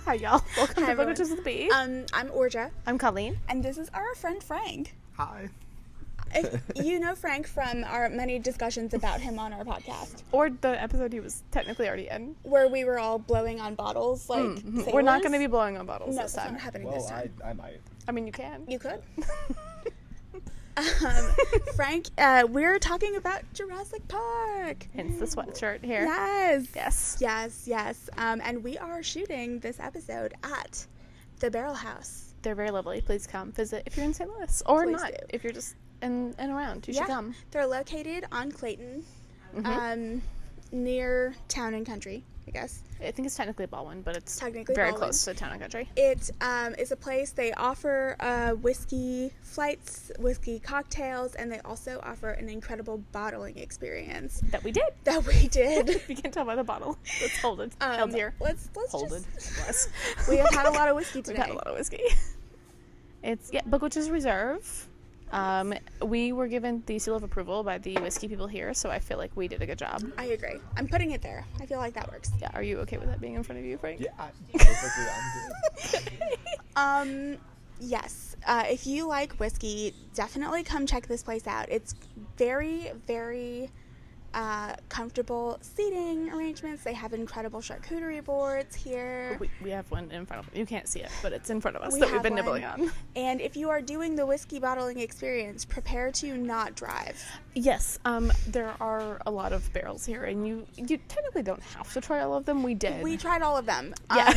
Hi, y'all. Welcome Hi, to Book Witches with B. I'm Oorja. I'm Colleen. And this is our friend Frank. Hi. If you know Frank from our many discussions about him on our podcast. Or the episode he was technically already in. Where we were all blowing on bottles like sailors. We're not going to be blowing on bottles No, this that's time. not happening this time. I might. I mean, you can. You could. Frank, we're talking about Jurassic Park. Hence the sweatshirt here. Yes. And we are shooting this episode at the Barrel House. They're very lovely. Please come visit if you're in St. Louis. Or Please not. do. If you're just in and around. You should come. They're located on Clayton, near Town and Country, I guess. I think it's technically Baldwin, but it's Technically very Baldwin. close to Town and Country. It is a place, they offer whiskey flights, whiskey cocktails, and they also offer an incredible bottling experience. That we did. That we did. You can tell by the bottle. Let's hold it. Held here. Let's Hold it. Bless. We have had a lot of whiskey today. We've had a lot of whiskey. It's, Book Witches Reserve. We were given the seal of approval by the whiskey people here, so I feel like we did a good job. I agree. I'm putting it there. I feel like that works. Yeah, are you okay with that being in front of you, Frank? Yeah, perfectly. I'm good. Yes. If you like whiskey, definitely come check this place out. It's very, very comfortable seating arrangements. They have incredible charcuterie boards here. We have one in front of us. You can't see it, but it's in front of us We that we've have been one. nibbling on. And if you are doing the whiskey bottling experience, prepare to not drive. Yes, there are a lot of barrels here, and you technically don't have to try all of them. We did. We tried all of them. Yeah.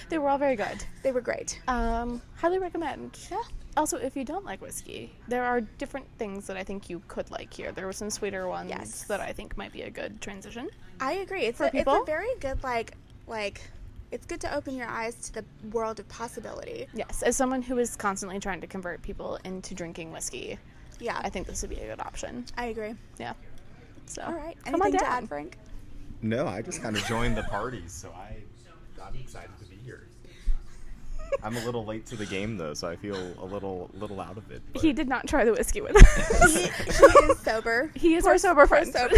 They were all very good. They were great. Highly recommend. Yeah. Also, if you don't like whiskey, there are different things that I think you could like here. There were some sweeter ones Yes. that I think might be a good transition. I agree. It's a very good, like, it's good to open your eyes to the world of possibility. Yes, as someone who is constantly trying to convert people into drinking whiskey, Yeah. I think this would be a good option. I agree. Yeah. So, All right. come on Anything to down. add, Frank? No, I just kind of joined the party, so I'm excited to be here. I'm a little late to the game though, so I feel a little out of it. But He did not try the whiskey with us. He is sober. He is our sober friend. Sober.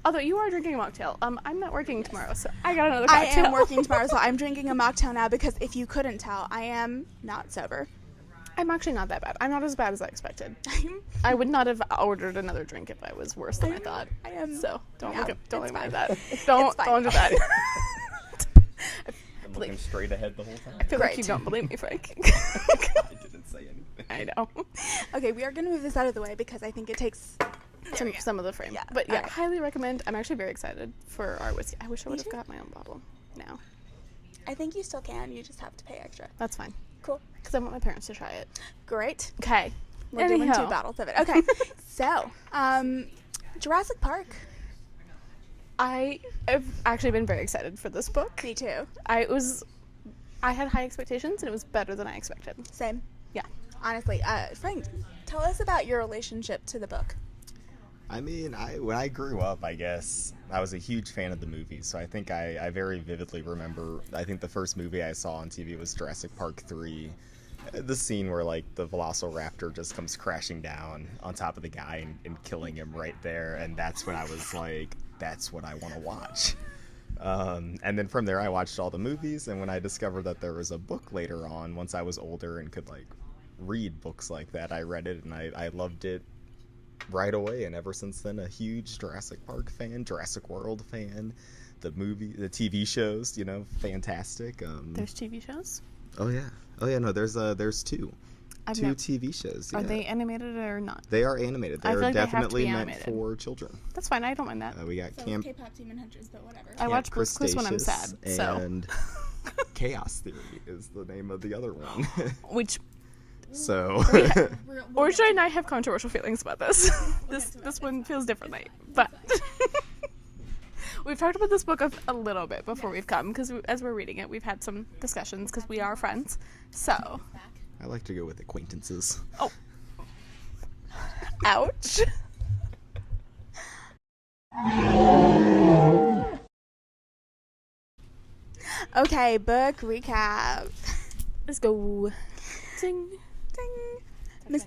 Although you are drinking a mocktail. I'm not working tomorrow, so I got another I cocktail. am working tomorrow, so I'm drinking a mocktail now because if you couldn't tell, I am not sober. I'm actually not that bad. I'm not as bad as I expected. I would not have ordered another drink if I was worse than I thought. I am. So don't Yeah, don't it's look at fine. that. Don't fine. do that. I'm looking straight ahead the whole time. I feel like you Great. don't believe me, Frank. I didn't say anything. I know. Okay, we are going to move this out of the way because I think it takes... Some of the frame. Yeah, But yeah, alright. highly recommend. I'm actually very excited for our whiskey. I wish I Me would have too. got my own bottle now. I think you still can. You just have to pay extra. That's fine. Cool. Because I want my parents to try it. Great. Okay. We're doing 2 Anyhow. bottles of it. Okay. So, Jurassic Park. I have actually been very excited for this book. Me too. I had high expectations and it was better than I expected. Same. Yeah. Honestly. Frank, tell us about your relationship to the book. I mean, when I grew up, I guess, I was a huge fan of the movies, so I think I very vividly remember, I think the first movie I saw on TV was Jurassic Park 3. The scene where, like, the Velociraptor just comes crashing down on top of the guy and killing him right there, and that's when I was like, that's what I want to watch. And then from there, I watched all the movies, and when I discovered that there was a book later on, once I was older and could, like, read books like that, I read it, and I loved it right away, and ever since then, a huge Jurassic Park fan, Jurassic World fan, the TV shows, fantastic. There's TV shows? Oh yeah, no, there's 2 I've 2 never- TV shows. Yeah. Are they animated or not? They are animated. I They feel are like they have to definitely be meant animated. for children. That's fine. I don't mind that. We got So Camp K-pop Demon Hunters, but whatever. I watch Blitz Quiz when I'm sad. Crustaceous So, and Chaos Theory is the name of the other one. which So Oorja and I have controversial feelings about this. This one feels differently, but we've talked about this book a little bit before we've come because as we're reading it, we've had some discussions because we are friends. So, I like to go with acquaintances. oh, ouch. Okay, book recap. Let's go. Ding. Ding.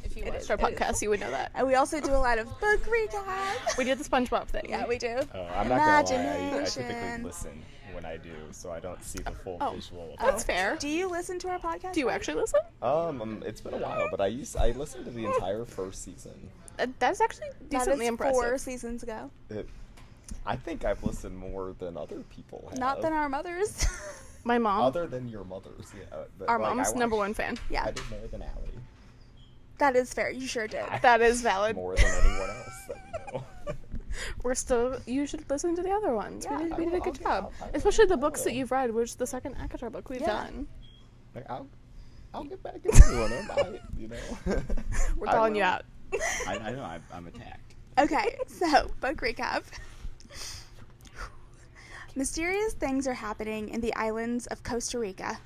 If you watched our podcast, you would know that. And we also do a lot of book recap. We did the SpongeBob thing. Yeah, we do. I'm not gonna lie, I typically Imagination. listen when I do, so I don't see the full visual. Of That's it. fair. Do you listen to our podcast? Do you actually listen? It's been a while, but I listened to the entire first season. That's actually decently That is impressive. 4 seasons ago. I think I've listened more than other people have. Not than our mothers. My mom, Other than your mothers, yeah. But, our like, mom's I number watched- one fan. Yeah, I did more than Allie. that is fair. You sure did. That is valid. More than anyone else that we know. You should listen to the other ones. Yeah, we did a I'll good get- job. I'll- Especially the books that you've read, which is the second ACOTAR book we've done. Like, I'll get back into doing them. We're calling you out. I know. I'm attacked. Okay, so book recap. Mysterious things are happening in the islands of Costa Rica.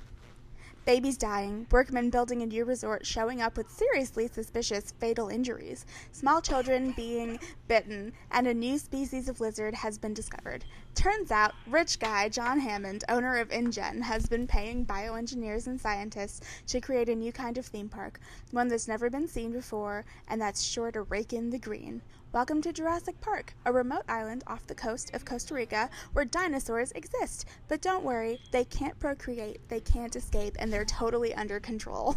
Babies dying, workmen building a new resort showing up with seriously suspicious fatal injuries, small children being bitten, and a new species of lizard has been discovered. Turns out, rich guy John Hammond, owner of InGen, has been paying bioengineers and scientists to create a new kind of theme park, one that's never been seen before, and that's sure to rake in the green. Welcome to Jurassic Park, a remote island off the coast of Costa Rica where dinosaurs exist. But don't worry, they can't procreate, they can't escape, and they're totally under control.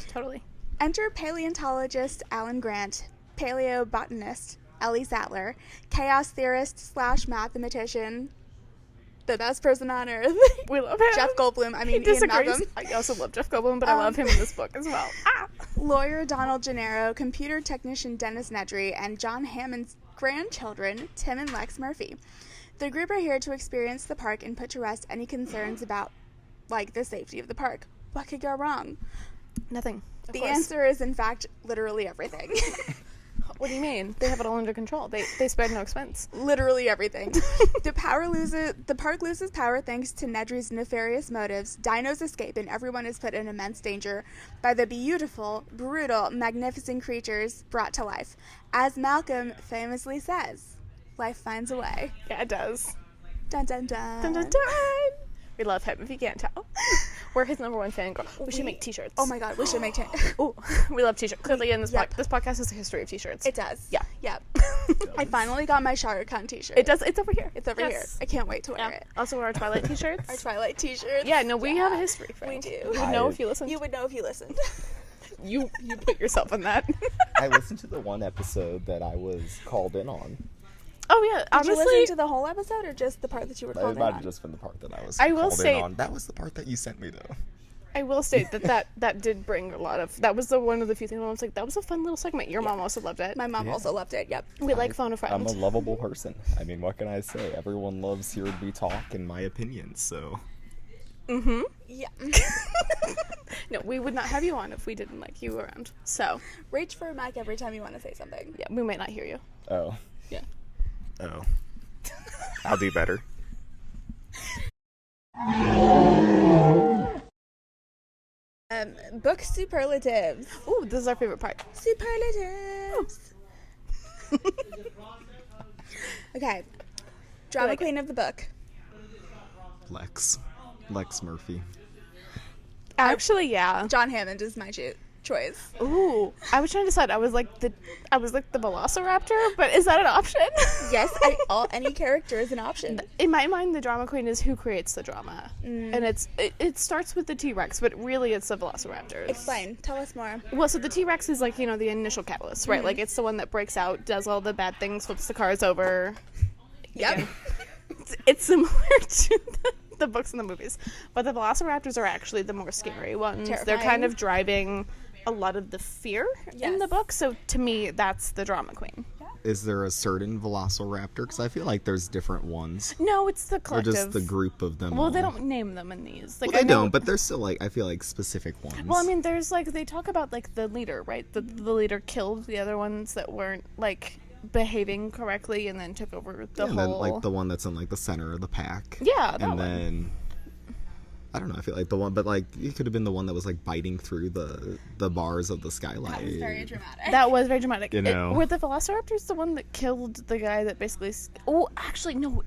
Totally. Enter paleontologist Alan Grant, paleobotanist Ellie Sattler, chaos theorist / mathematician, the best person on earth, We love him. Jeff Goldblum, He Ian disagrees. Malcolm, I also love Jeff Goldblum, but I love him in this book as well. lawyer Donald Gennaro, computer technician Dennis Nedry, and John Hammond's grandchildren, Tim and Lex Murphy. The group are here to experience the park and put to rest any concerns about, like, the safety of the park. What could go wrong? Nothing. Of The course. answer is, in fact, literally everything. What do you mean? They have it all under control. They spared no expense. Literally everything. The park loses power thanks to Nedry's nefarious motives. Dinos escape and everyone is put in immense danger by the beautiful, brutal, magnificent creatures brought to life. As Malcolm famously says, life finds a way. Yeah, it does. Dun dun dun. Dun, dun, dun. We love him, if you can't tell. We're his number one fangirl. We should make t-shirts. Oh my god, we should make Ooh, we love t-shirts. Clearly in this Yep. this podcast has a history of t-shirts. It does. Yeah. Yep. I finally got my Shire Con t-shirt. It does. It's over here. It's over Yes. here. I can't wait to wear Yeah. it. Also, our Twilight t-shirts. Our Twilight t-shirts. Yeah, no, we have a history. We Friend. do. You would know if you listened. You would know if you listened. You put yourself in that. I listened to the one episode that I was called in on. Oh yeah, Did honestly, you listen to the whole episode or just the part that you were It called in might on? have just been the part that I was I will called say- in on. That was the part that you sent me, though. I will state that did bring a lot of. That was one of the few things where I was like, that was a fun little segment. Your mom also loved it. My mom Yeah. also loved it. Yep. We like phone a friend. I'm a lovable person. I mean, what can I say? Everyone loves hearing me talk and my opinions, so... Yeah. No, we would not have you on if we didn't like you around. So Reach for a mic every time you want to say something. yeah, we might not hear you. Oh. Yeah. Oh. I'll do better. Book superlatives. Ooh, this is our favorite part. Superlatives. Okay. Drama like it. queen of the book. Lex Murphy. Actually, yeah. John Hammond is my choice. Ooh, I was trying to decide. I was like the Velociraptor, but is that an option? Yes, any character is an option. In my mind, the drama queen is who creates the drama, and it starts with the T-Rex, but really it's the Velociraptors. Explain. Tell us more. Well, so the T-Rex is like, the initial catalyst, right? Like it's the one that breaks out, does all the bad things, flips the cars over. Yep. Again, it's similar to the books and the movies, but the Velociraptors are actually the more scary ones. They're Terrifying. kind of driving a lot of the fear in the Yes. book. So to me, that's the drama queen. Is there a certain Velociraptor? Because I feel like there's different ones. No, it's the Or collective. just the group of them Well, all. they don't name them in these. Like Well, they I know, don't, but there's still, like, I feel like specific ones. Well, I mean, there's like they talk about like the leader, right? The leader killed the other ones that weren't like behaving correctly, and then took over the and whole. then, like, the one that's in, like, the center of the pack. Yeah, that And one. then... I don't know, I feel like the one... But, like, it could have been the one that was, like, biting through the bars of the skylight. That was very dramatic. That was very dramatic. You know. Were the Velociraptors the one that killed the guy that basically? Oh, actually, no.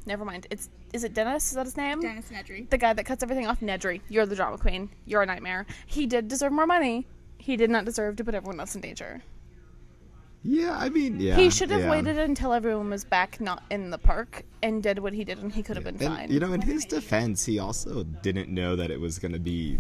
Never mind. Is it Dennis? Is that his name? Dennis Nedry. The guy that cuts everything off. Nedry. You're the drama queen. You're a nightmare. He did deserve more money. He did not deserve to put everyone else in danger. Yeah, I mean, yeah. He should have yeah. waited until everyone was back, not in the park, and did what he did, and he could have been And, fine. you know, in his defense, he also didn't know that it was going to be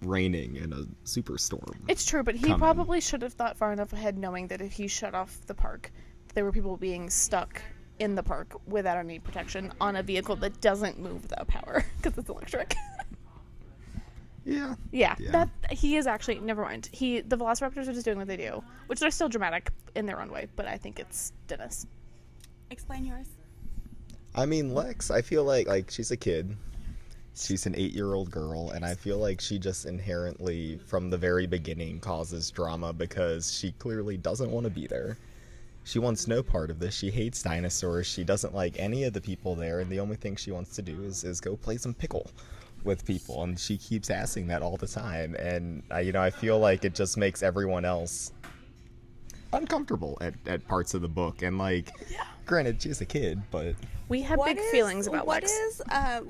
raining in a superstorm. It's true, but he coming. probably should have thought far enough ahead, knowing that if he shut off the park, there were people being stuck in the park without any protection on a vehicle that doesn't move without power because it's electric. Yeah. Yeah, Yeah. that he is actually. Never mind. The Velociraptors are just doing what they do, which they're still dramatic in their own way. But I think it's Dennis. Explain yours. I mean, Lex, I feel like she's a kid. She's an 8-year-old girl, and I feel like she just inherently, from the very beginning, causes drama because she clearly doesn't want to be there. She wants no part of this. She hates dinosaurs. She doesn't like any of the people there, and the only thing she wants to do is go play some pickle with people, and she keeps asking that all the time. And I feel like it just makes everyone else uncomfortable at parts of the book. And granted, she's a kid, but We have big feelings about what Lex.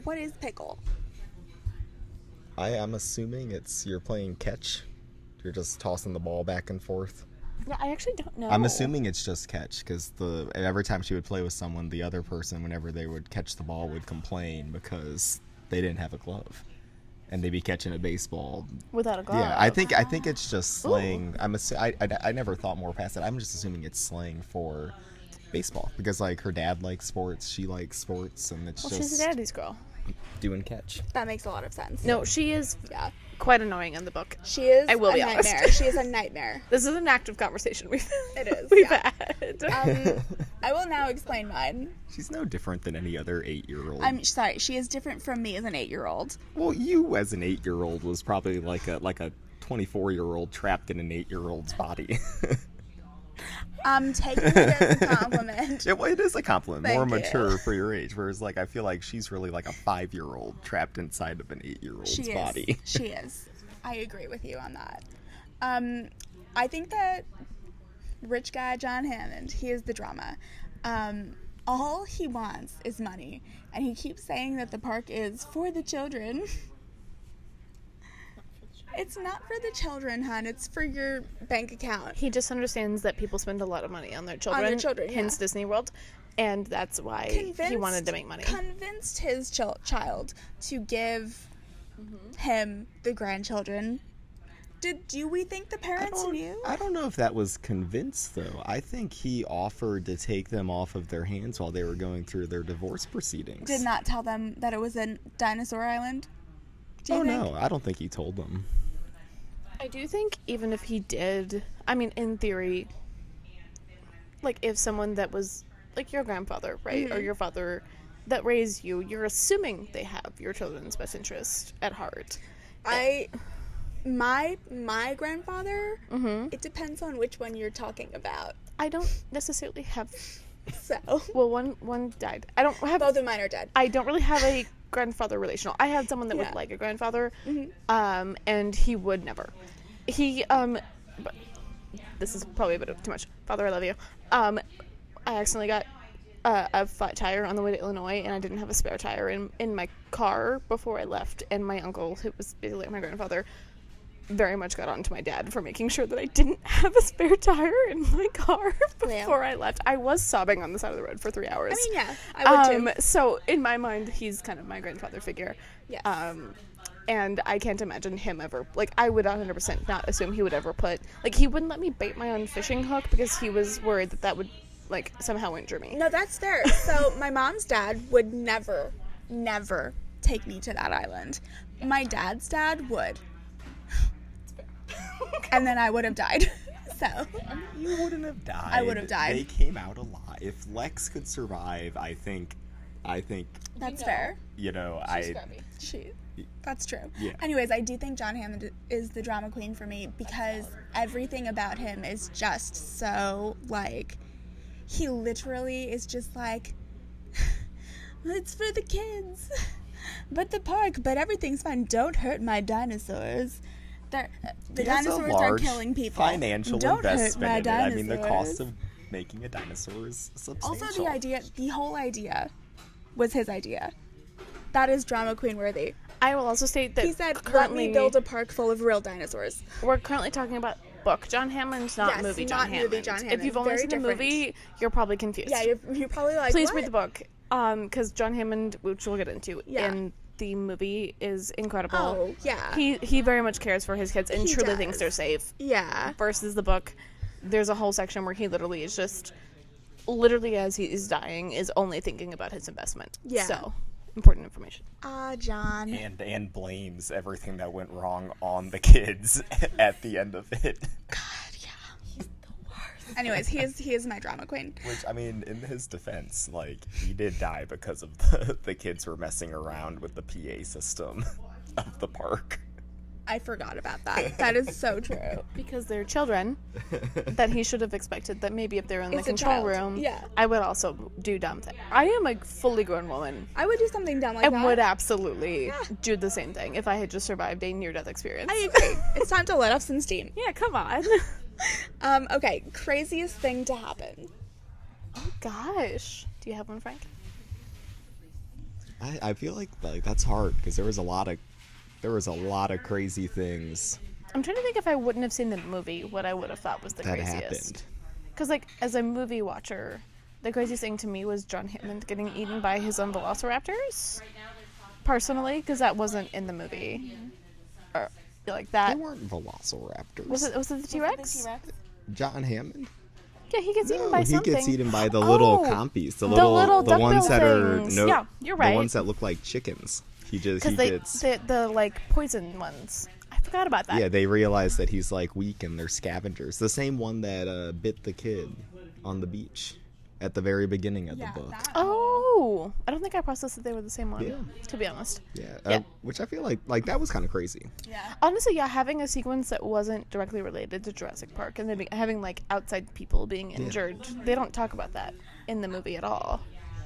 what is pickle? I am assuming you're playing catch. You're just tossing the ball back and forth. Yeah, I actually don't know. I'm assuming it's just catch, because every time she would play with someone, the other person, whenever they would catch the ball, would complain because they didn't have a glove, and they'd be catching a baseball. Without a glove. Yeah, I think it's just slang. I never thought more past it. I'm just assuming it's slang for baseball because her dad likes sports, she likes sports, and it's Well, just she's a daddy's girl. doing catch. That makes a lot of sense. No, she is Yeah. quite annoying in the book. She is I will a be honest. nightmare. She is a nightmare. This is an active conversation It is, we've yeah. had. I will now explain mine. She's no different than any other 8-year-old. I'm sorry, she is different from me as an 8-year-old. Well, you as an 8-year-old was probably like a 24-year-old trapped in an 8-year-old's body. I'm taking it as a compliment. It is a compliment. Thank More you. mature for your age. Whereas, I feel like she's really like a 5-year-old trapped inside of an 8-year-old's She is. body. She is. I agree with you on that. I think that rich guy John Hammond, he is the drama. All he wants is money, and he keeps saying that the park is for the children. It's not for the children, hon. It's for your bank account. He just understands that people spend a lot of money on their children. Hence yeah. Disney World. And that's why he wanted to make money. Convinced his child to give him the grandchildren. Do we think the parents knew? I don't know if that was convinced, though. I think he offered to take them off of their hands while they were going through their divorce proceedings. Did not tell them that it was a dinosaur island? Do you Oh, think? no. I don't think he told them. I do think even if he did, I mean, in theory, if someone that was, your grandfather, right, or your father that raised you, you're assuming they have your children's best interest at heart. My grandfather, it depends on which one you're talking about. I don't necessarily have, So, well, one died. I don't have, both of mine are dead. I don't really have a grandfather relational. I had someone that Yeah. would like a grandfather, and he would never. But this is probably a bit of too much. Father, I love you. I accidentally got a flat tire on the way to Illinois, and I didn't have a spare tire in my car before I left, and my uncle, who was basically my grandfather, very much got on to my dad for making sure that I didn't have a spare tire in my car before I left. I was sobbing on the side of the road for 3 hours. I mean, yeah, I would too. So in my mind, he's kind of my grandfather figure. Yes. And I can't imagine him ever, I would 100% not assume he would ever put, he wouldn't let me bait my own fishing hook because he was worried that would, somehow injure me. No, that's fair. So my mom's dad would never take me to that island. My dad's dad would. And then I would have died. So. You wouldn't have died. I would have died. They came out alive. If Lex could survive, I think. That's fair. That's true. Yeah. Anyways, I do think John Hammond is the drama queen for me because everything about him is just so, he literally is just it's for the kids. But the park, but everything's fine. Don't hurt my dinosaurs. The dinosaurs are killing people. Financial Don't hurt investment my in it. dinosaurs. I mean, the cost of making a dinosaur is substantial. Also, the whole idea was his idea. That is drama queen worthy. I will also state that He said, currently, let me build a park full of real dinosaurs. we're currently talking about book John Hammond, not Yes, movie not John movie Hammond. John If Hammond. you've only Very seen different. the movie, you're probably confused. Yeah, you're probably like, Please what? read the book, because John Hammond, which we'll get into, Yeah. in the movie is incredible. Oh, yeah. He very much cares for his kids and He truly does. thinks they're safe. Yeah. Versus the book, there's a whole section where he literally is just, literally as he is dying, is only thinking about his investment. Yeah. So, important information. John. And blames everything that went wrong on the kids at the end of it. God, yeah. He's the worst. Anyways, he is my drama queen. Which, I mean, in his defense, like, he did die because of the kids were messing around with the PA system of the park. I forgot about that. That is so true. Because they're children, that he should have expected that maybe if they're in the It's a control child. room, Yeah. I would also do dumb things. I am a fully grown woman. I would do something dumb like I that. would absolutely do the same thing if I had just survived a near-death experience. I agree. It's time to let off some steam. Yeah, come on. Okay, craziest thing to happen. Oh, gosh. Do you have one, Frank? I feel like that's hard because there was a lot of crazy things I'm trying to think if I wouldn't have seen the movie, what I would have thought was the that craziest. happened. Because, like, as a movie watcher, the craziest thing to me was John Hammond getting eaten by his own velociraptors. Personally, because that wasn't in the movie. Or, like, They that... weren't velociraptors. Was it the T-Rex? John Hammond? Yeah, he gets eaten No, by he something. gets eaten by the little Oh, compies, the little the ones duckbill that are things. Yeah, you're right. the ones that look like chickens. He Because gets the like poison ones. I forgot about that. yeah. They realize that he's like weak and they're scavengers. The same one that bit the kid on the beach at the very beginning of the book. Oh, I don't think I processed that they were the same one. Yeah. To be honest. Yeah, which I feel like that was kind of crazy. Yeah. Honestly, yeah, having a sequence that wasn't directly related to Jurassic Park and then having like outside people being injured, they don't talk about that in the movie at all.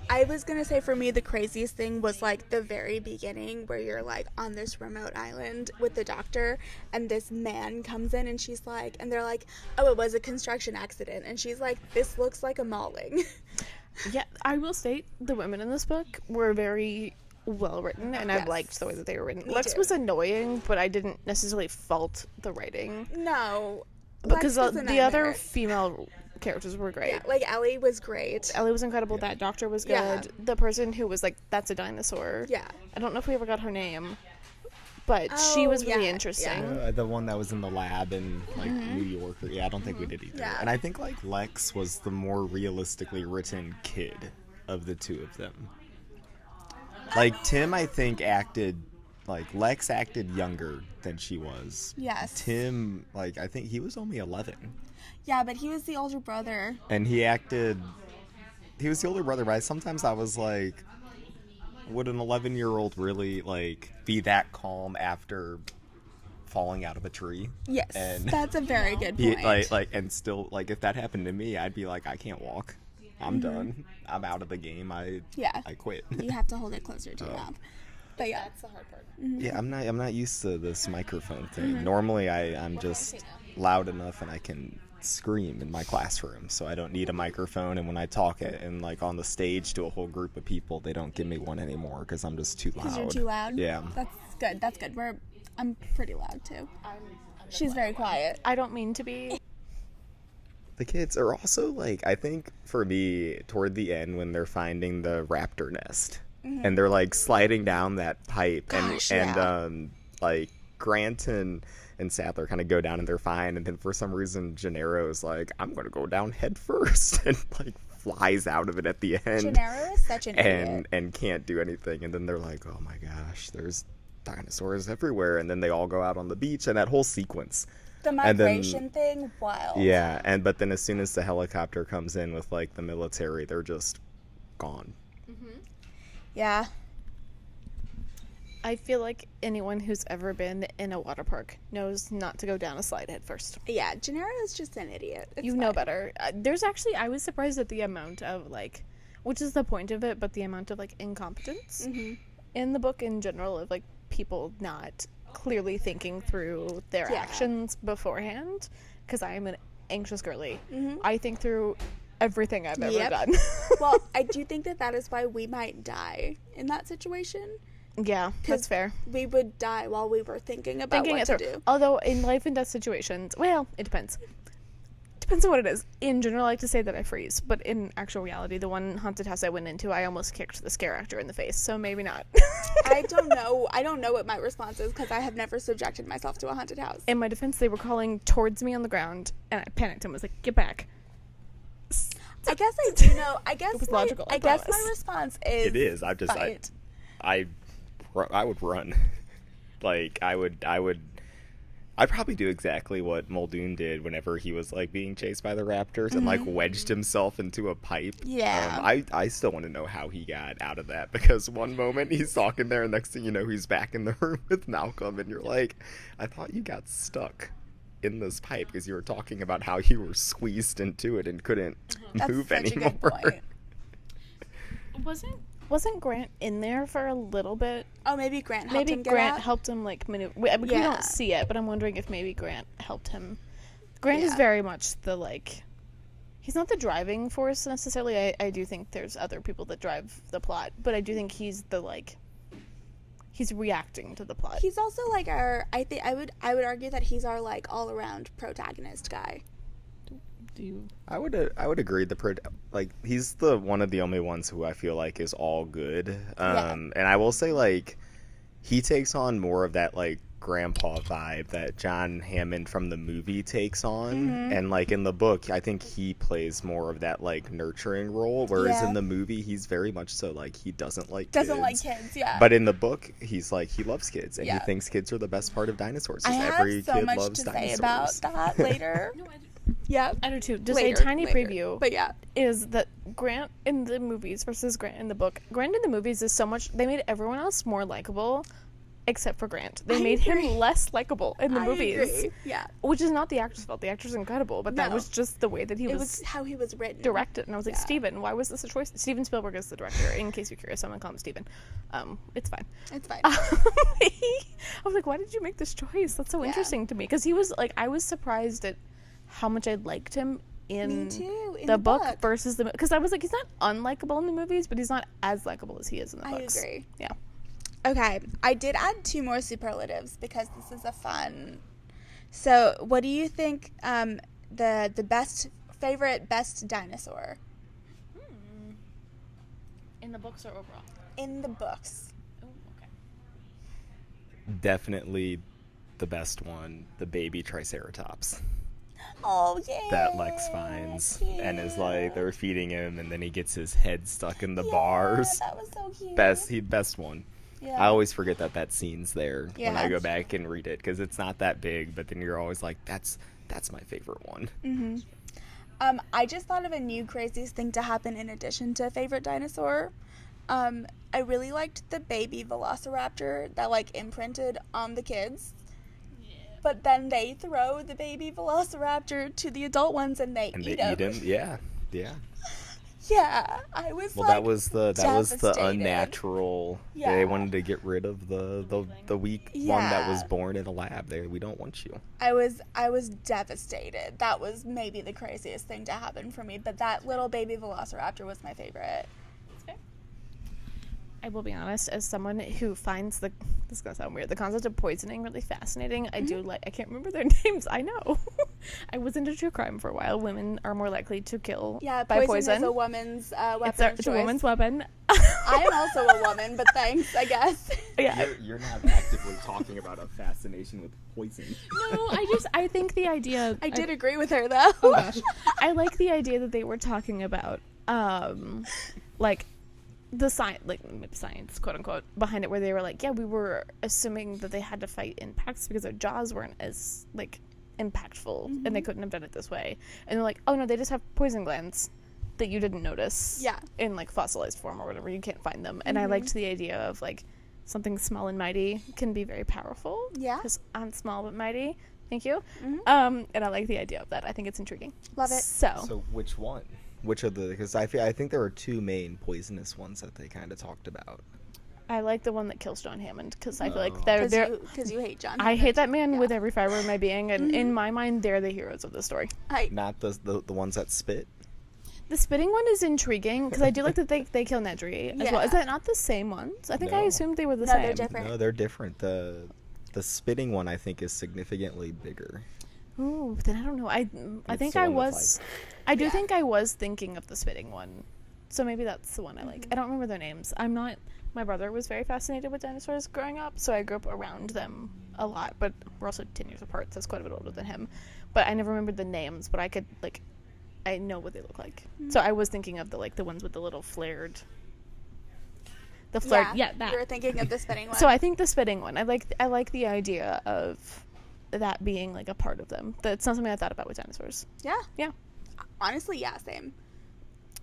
I was gonna say for me the craziest thing was like the very beginning where you're like on this remote island with the doctor and this man comes in and she's like, and they're like, oh, it was a construction accident, and she's like, this looks like a mauling. Yeah, I will state the women in this book were very well written, and I Yes. liked the way that they were written. Me Lex too. was annoying, but I didn't necessarily fault the writing No, because Lex was a the other nightmare. female characters were great. Yeah, like Ellie was great. Ellie was incredible. That doctor was good. Yeah. The person who was like, "That's a dinosaur." Yeah. I don't know if we ever got her name, but Oh, she was really yeah, interesting. yeah. The one that was in the lab in like New York. Yeah, I don't think we did either. Yeah. And I think like Lex was the more realistically written kid of the two of them. Like Tim, I think Lex acted younger than she was. Yes. Tim, like I think he was only 11, Yeah, but he was the older brother. and he was the older brother. But sometimes I was like, would an 11-year-old really like be that calm after falling out of a tree? Yes, And that's a very good He, point. and still, like, if that happened to me, I'd be like, I can't walk. I'm done. I'm out of the game. I quit. You have to hold it closer to your mouth. But yeah, That's the hard part. Yeah, I'm not used to this microphone thing. Normally, I'm just loud enough and I can scream in my classroom, so I don't need a microphone. And when I talk and like on the stage to a whole group of people, they don't give me one anymore because I'm just too loud. because you're too loud. Yeah. That's good. That's good. I'm pretty loud too. She's very quiet. I don't mean to be. The kids are also like, I think for me, toward the end when they're finding the raptor nest and they're like sliding down that pipe Gosh, and yeah. like Grant and Sadler kind of go down and they're fine, and then for some reason Gennaro's like, I'm gonna go down head first and like flies out of it at the end Gennaro is such an idiot. and can't do anything, and then they're like, oh my gosh, there's dinosaurs everywhere, and then they all go out on the beach, and that whole sequence. The and then- migration thing, wild. Yeah, but then as soon as the helicopter comes in with like the military, they're just gone. Yeah. I feel like anyone who's ever been in a water park knows not to go down a slide head first. Yeah, Gennaro is just an idiot. It's You know fine. better. There's actually, I was surprised at the amount of like, which is the point of it, but the amount of like incompetence in the book in general of like people not clearly thinking through their Yeah. actions beforehand. Because I am an anxious girly. I think through everything I've ever Yep. done. Well, I do think that is why we might die in that situation. Yeah, that's fair. We would die while we were thinking about what to do. Although in life and death situations, well, it depends. Depends on what it is. In general, I like to say that I freeze, but in actual reality, the one haunted house I went into, I almost kicked the scare actor in the face, so maybe not. I don't know. I don't know what my response is because I have never subjected myself to a haunted house. In my defense, they were crawling towards me on the ground, and I panicked and was like, "Get back." I guess I do know. I guess It was logical, I guess promise. my response is It is. I fight. would run. Like I'd probably do exactly what Muldoon did whenever he was like being chased by the raptors and like wedged himself into a pipe. Yeah. I still want to know how he got out of that, because one moment he's talking there and next thing you know he's back in the room with Malcolm and you're like, I thought you got stuck in this pipe because you were talking about how you were squeezed into it and couldn't move That's such anymore. a good point. Wasn't Grant in there for a little bit? Oh, maybe Grant helped him get Grant out? helped him like maneuver. We Yeah. don't see it, but I'm wondering if maybe Grant helped him. Grant is Yeah. very much the like. He's not the driving force necessarily. I do think there's other people that drive the plot, but I do think he's the like. He's reacting to the plot. He's also like our. I would argue that he's our like all around protagonist guy. Do you? I would agree. He's the one of the only ones who I feel like is all good. And I will say like he takes on more of that like grandpa vibe that John Hammond from the movie takes on, and like in the book I think he plays more of that like nurturing role, whereas in the movie he's very much so like he doesn't like kids. Yeah. But in the book he's like he loves kids and Yeah. he thinks kids are the best part of dinosaurs. I 'Cause have every so kid much loves to dinosaurs. say about that later. Yeah. I do too. Just Later, a tiny later. preview. But yeah. Is that Grant in the movies versus Grant in the book? Grant in the movies is so much. They made everyone else more likable, except for Grant. They made agree. him less likable in the I movies, agree. Yeah. which is not the actor's fault. The actor's incredible, but that No. was just the way that he It was was how he was written. directed. And I was like, Yeah. Steven, why was this a choice? Steven Spielberg is the director. In case you're curious, I'm gonna call him Steven. It's fine. It's fine. I was like, why did you make this choice? That's so Yeah. interesting to me, because he was like, I was surprised at how much I liked him in Me too. In the book versus the, because I was like, he's not unlikable in the movies, but he's not as likable as he is in the I books. agree. Yeah. Okay, I did add 2 more superlatives because this is a fun. So, what do you think? The best dinosaur In the books or overall? in the books? Oh, okay. Definitely the best one, the baby Triceratops Oh yeah. that Lex finds and is like they're feeding him and then he gets his head stuck in the bars. That was so cute. Best one. Yeah. I always forget that scene's there when I Yeah. go back and read it because it's not that big, but then you're always like that's my favorite one. I just thought of a new craziest thing to happen in addition to favorite dinosaur. I really liked the baby velociraptor that like imprinted on the kids. But then they throw the baby velociraptor to the adult ones and they eat They eat him. Yeah. Yeah, I was Well, like, that was the devastated. unnatural. Yeah. They wanted to get rid of the weak one that was Yeah. born in a lab. We don't want you. I was devastated. That was maybe the craziest thing to happen for me. But that little baby velociraptor was my favorite. I will be honest, as someone who finds this is gonna sound weird, the concept of poisoning really fascinating. I do like, I can't remember their names. I know. I was into true crime for a while. Women are more likely to kill Yeah, by poison is a woman's weapon. It's a woman's weapon. I am also a woman, but thanks, I guess. Yeah. You're not actively talking about a fascination with poison. No, I think the idea. I did agree with her though. Oh gosh, I like the idea that they were talking about, like the science, quote unquote, behind it, where they were like, yeah, we were assuming that they had to fight in packs because their jaws weren't as like impactful and they couldn't have done it this way. And they're like, oh no, they just have poison glands that you didn't notice. Yeah. In like fossilized form or whatever, you can't find them. And I liked the idea of like something small and mighty can be very powerful. Yeah. Because I'm small but mighty. Thank you. Mm-hmm. And I like the idea of that. I think it's intriguing. Love it. So which one? Which of the? Because I think there were 2 main poisonous ones that they kind of talked about. I like the one that kills John Hammond because I feel like Oh. they're. Because you hate John. I hate that man Yeah. with every fiber of my being, and in my mind, they're the heroes of the story. I, Not the ones that spit. The spitting one is intriguing because I do like that they kill Nedry as well. Yeah. Is that not the same ones? I think I No. assumed they were the No, same. they're different. No, they're different. The spitting one I think is significantly bigger. Ooh, then I don't know. I It's think the I one with, was. I do Yeah. think I was thinking of the spitting one, so maybe that's the one I like. Mm-hmm. I don't remember their names. I'm not. My brother was very fascinated with dinosaurs growing up, so I grew up around them a lot. But we're also 10 years apart, so it's quite a bit older than him. But I never remembered the names. But I could I know what they look like. Mm-hmm. So I was thinking of the ones with the little flared. The flared, yeah, that. You were thinking of the spinning one. So I think the spitting one. I like the idea of that being like a part of them. That's not something I thought about with dinosaurs. Yeah. Yeah. Honestly, yeah, same.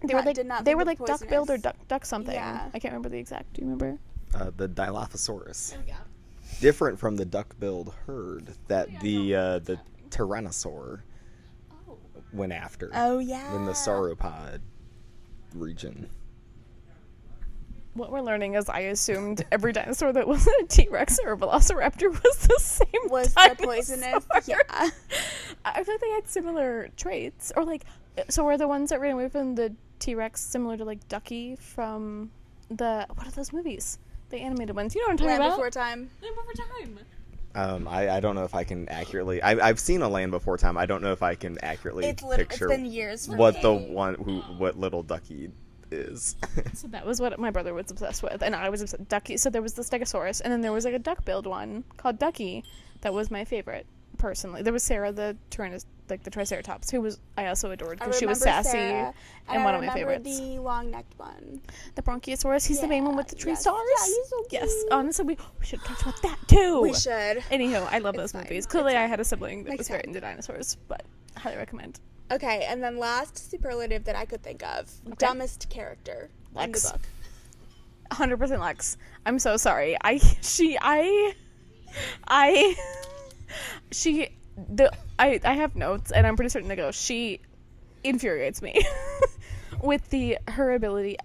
They were Did not they think were of like duck-billed or poisonous. duck something. Yeah. I can't remember the exact. Do you remember? The Dilophosaurus. Yeah. Different from the duck-billed herd that the Tyrannosaur went after Oh, yeah. in the sauropod region. What we're learning is I assumed every dinosaur that wasn't a T-Rex or a Velociraptor was the same Was the dinosaur. poisonous? Yeah. I feel like they had similar traits. Or so were the ones that ran away from the T-Rex similar to like Ducky from what are those movies? The animated ones. You know what I'm talking Land about? Before Time. Land Before Time. I don't know if I can accurately. I've seen A Land Before Time. I don't know if I can accurately It's picture been years for what me. the one what little Ducky is. So that was what my brother was obsessed with, and I was obsessed. Ducky. So there was the Stegosaurus, and then there was like a duck-billed one called Ducky. That was my favorite, personally. There was Sarah the Triceratops, who I also adored because she was sassy Sarah, and one of my favorites. The long-necked one. The Bronchiosaurus. He's the main one with the tree yes. stars. Yeah, he's so Yes. cute. Honestly, we should talk about that too. We should. Anywho, I love those fine. movies. It's Clearly, I fine. had a sibling that Next was very time. into dinosaurs, but I highly recommend. Okay, and then last superlative that I could think of. Okay. Dumbest character Lex. in the book. 100% Lex. I'm so sorry. I have notes, and I'm pretty certain to go. She infuriates me with her ability.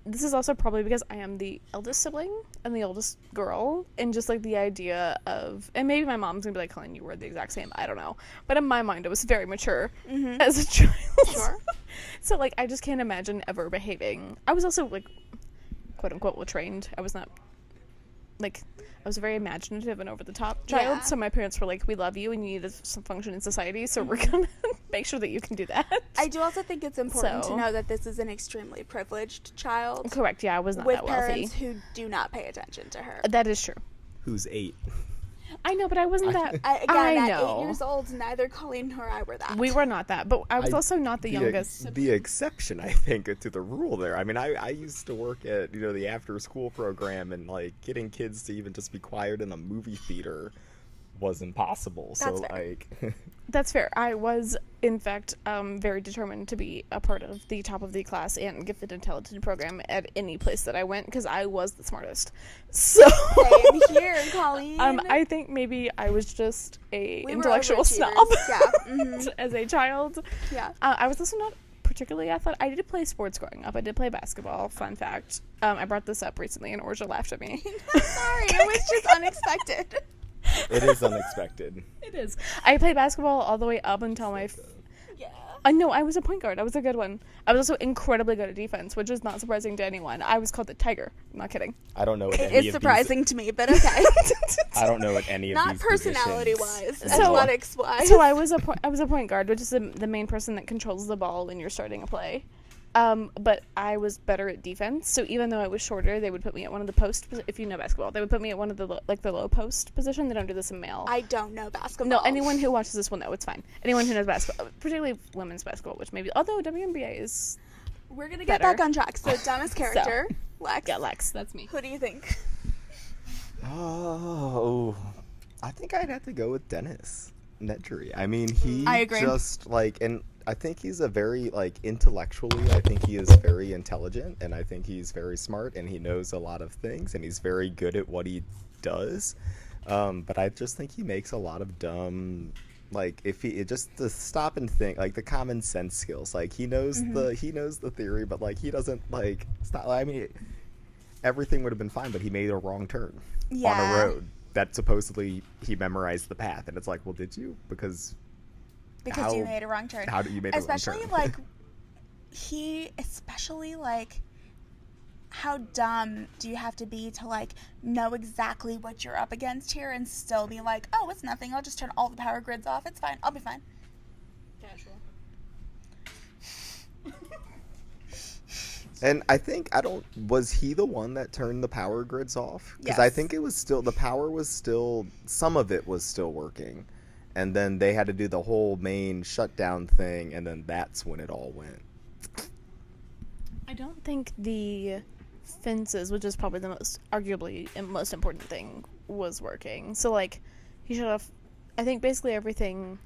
This is also probably because I am the eldest sibling and the oldest girl, and just like the idea of, and maybe my mom's gonna be like, Colleen, you were the exact same. I don't know, but in my mind, I was very mature as a child. Sure. So like, I just can't imagine ever behaving. I was also like, quote unquote, well trained. I was not like. I was a very imaginative and over-the-top child, Yeah. so my parents were like, we love you and you need to function in society, so we're going to make sure that you can do that. I do also think it's important So- to know that this is an extremely privileged child Correct, yeah, I was not with that wealthy. parents who do not pay attention to her. That is true. Who's 8? I know, but I wasn't that... Again, I at know. 8 years old, neither Colleen nor I were that. We were not that, but I was also not the youngest. The exception, I think, to the rule there. I mean, I used to work at the after school program, and like getting kids to even just be quiet in a movie theater was impossible. That's So fair. like, That's fair. I was, in fact, very determined to be a part of the top of the class and gifted and talented program at any place that I went because I was the smartest. So Same here, Colleen. I think maybe I was just a We were intellectual snob overachievers. Yeah. Mhm. as a child. Yeah. I was also not particularly athletic. I did play sports growing up. I did play basketball. Fun fact. I brought this up recently, and Oorja laughed at me. Sorry, it was just unexpected. it is unexpected. It is. I played basketball all the way up until my. Yeah. No, I was a point guard. I was a good one. I was also incredibly good at defense, which is not surprising to anyone. I was called the Tiger. I'm not kidding. I don't know what any It's of surprising to me, but okay. I don't know what any of Not these personality-wise, positions So- athletics-wise. So I was a point guard, which is the main person that controls the ball when you're starting a play. But I was better at defense, so even though I was shorter, they would put me at one of the post. If you know basketball, they would put me at one of the low post position. They don't do this in male. I don't know basketball. No, anyone who watches this will know it's fine. Anyone who knows basketball, particularly women's basketball, which maybe although WNBA is We're gonna get better. back on track. So, dumbest character, Lex. yeah, Lex. That's me. Who do you think? Oh, I think I'd have to go with Dennis Nedry. I mean, he I agree. just and I think he's a very intellectually. I think he is very intelligent, and I think he's very smart, and he knows a lot of things, and he's very good at what he does. But I just think he makes a lot of dumb. If he just to stop and think, the common sense skills, he knows the theory, but he doesn't stop. I mean, everything would have been fine, but he made a wrong turn on Yeah. a road that supposedly he memorized the path, and it's like, well, did you? Because Because you made a wrong turn. how did you make a wrong Especially turn? he especially, like, how dumb do you have to be to, like, know exactly what you're up against here and still be like, oh, it's nothing, I'll just turn all the power grids off, it's fine, I'll be fine. Casual. And I think, was he the one that turned the power grids off? Because Yes. I think it was still, the power was still, some of it was still working. And then they had to do the whole main shutdown thing, and then that's when it all went. I don't think the fences, which is probably the arguably most important thing, was working. So, like, he shut off, I think, basically everything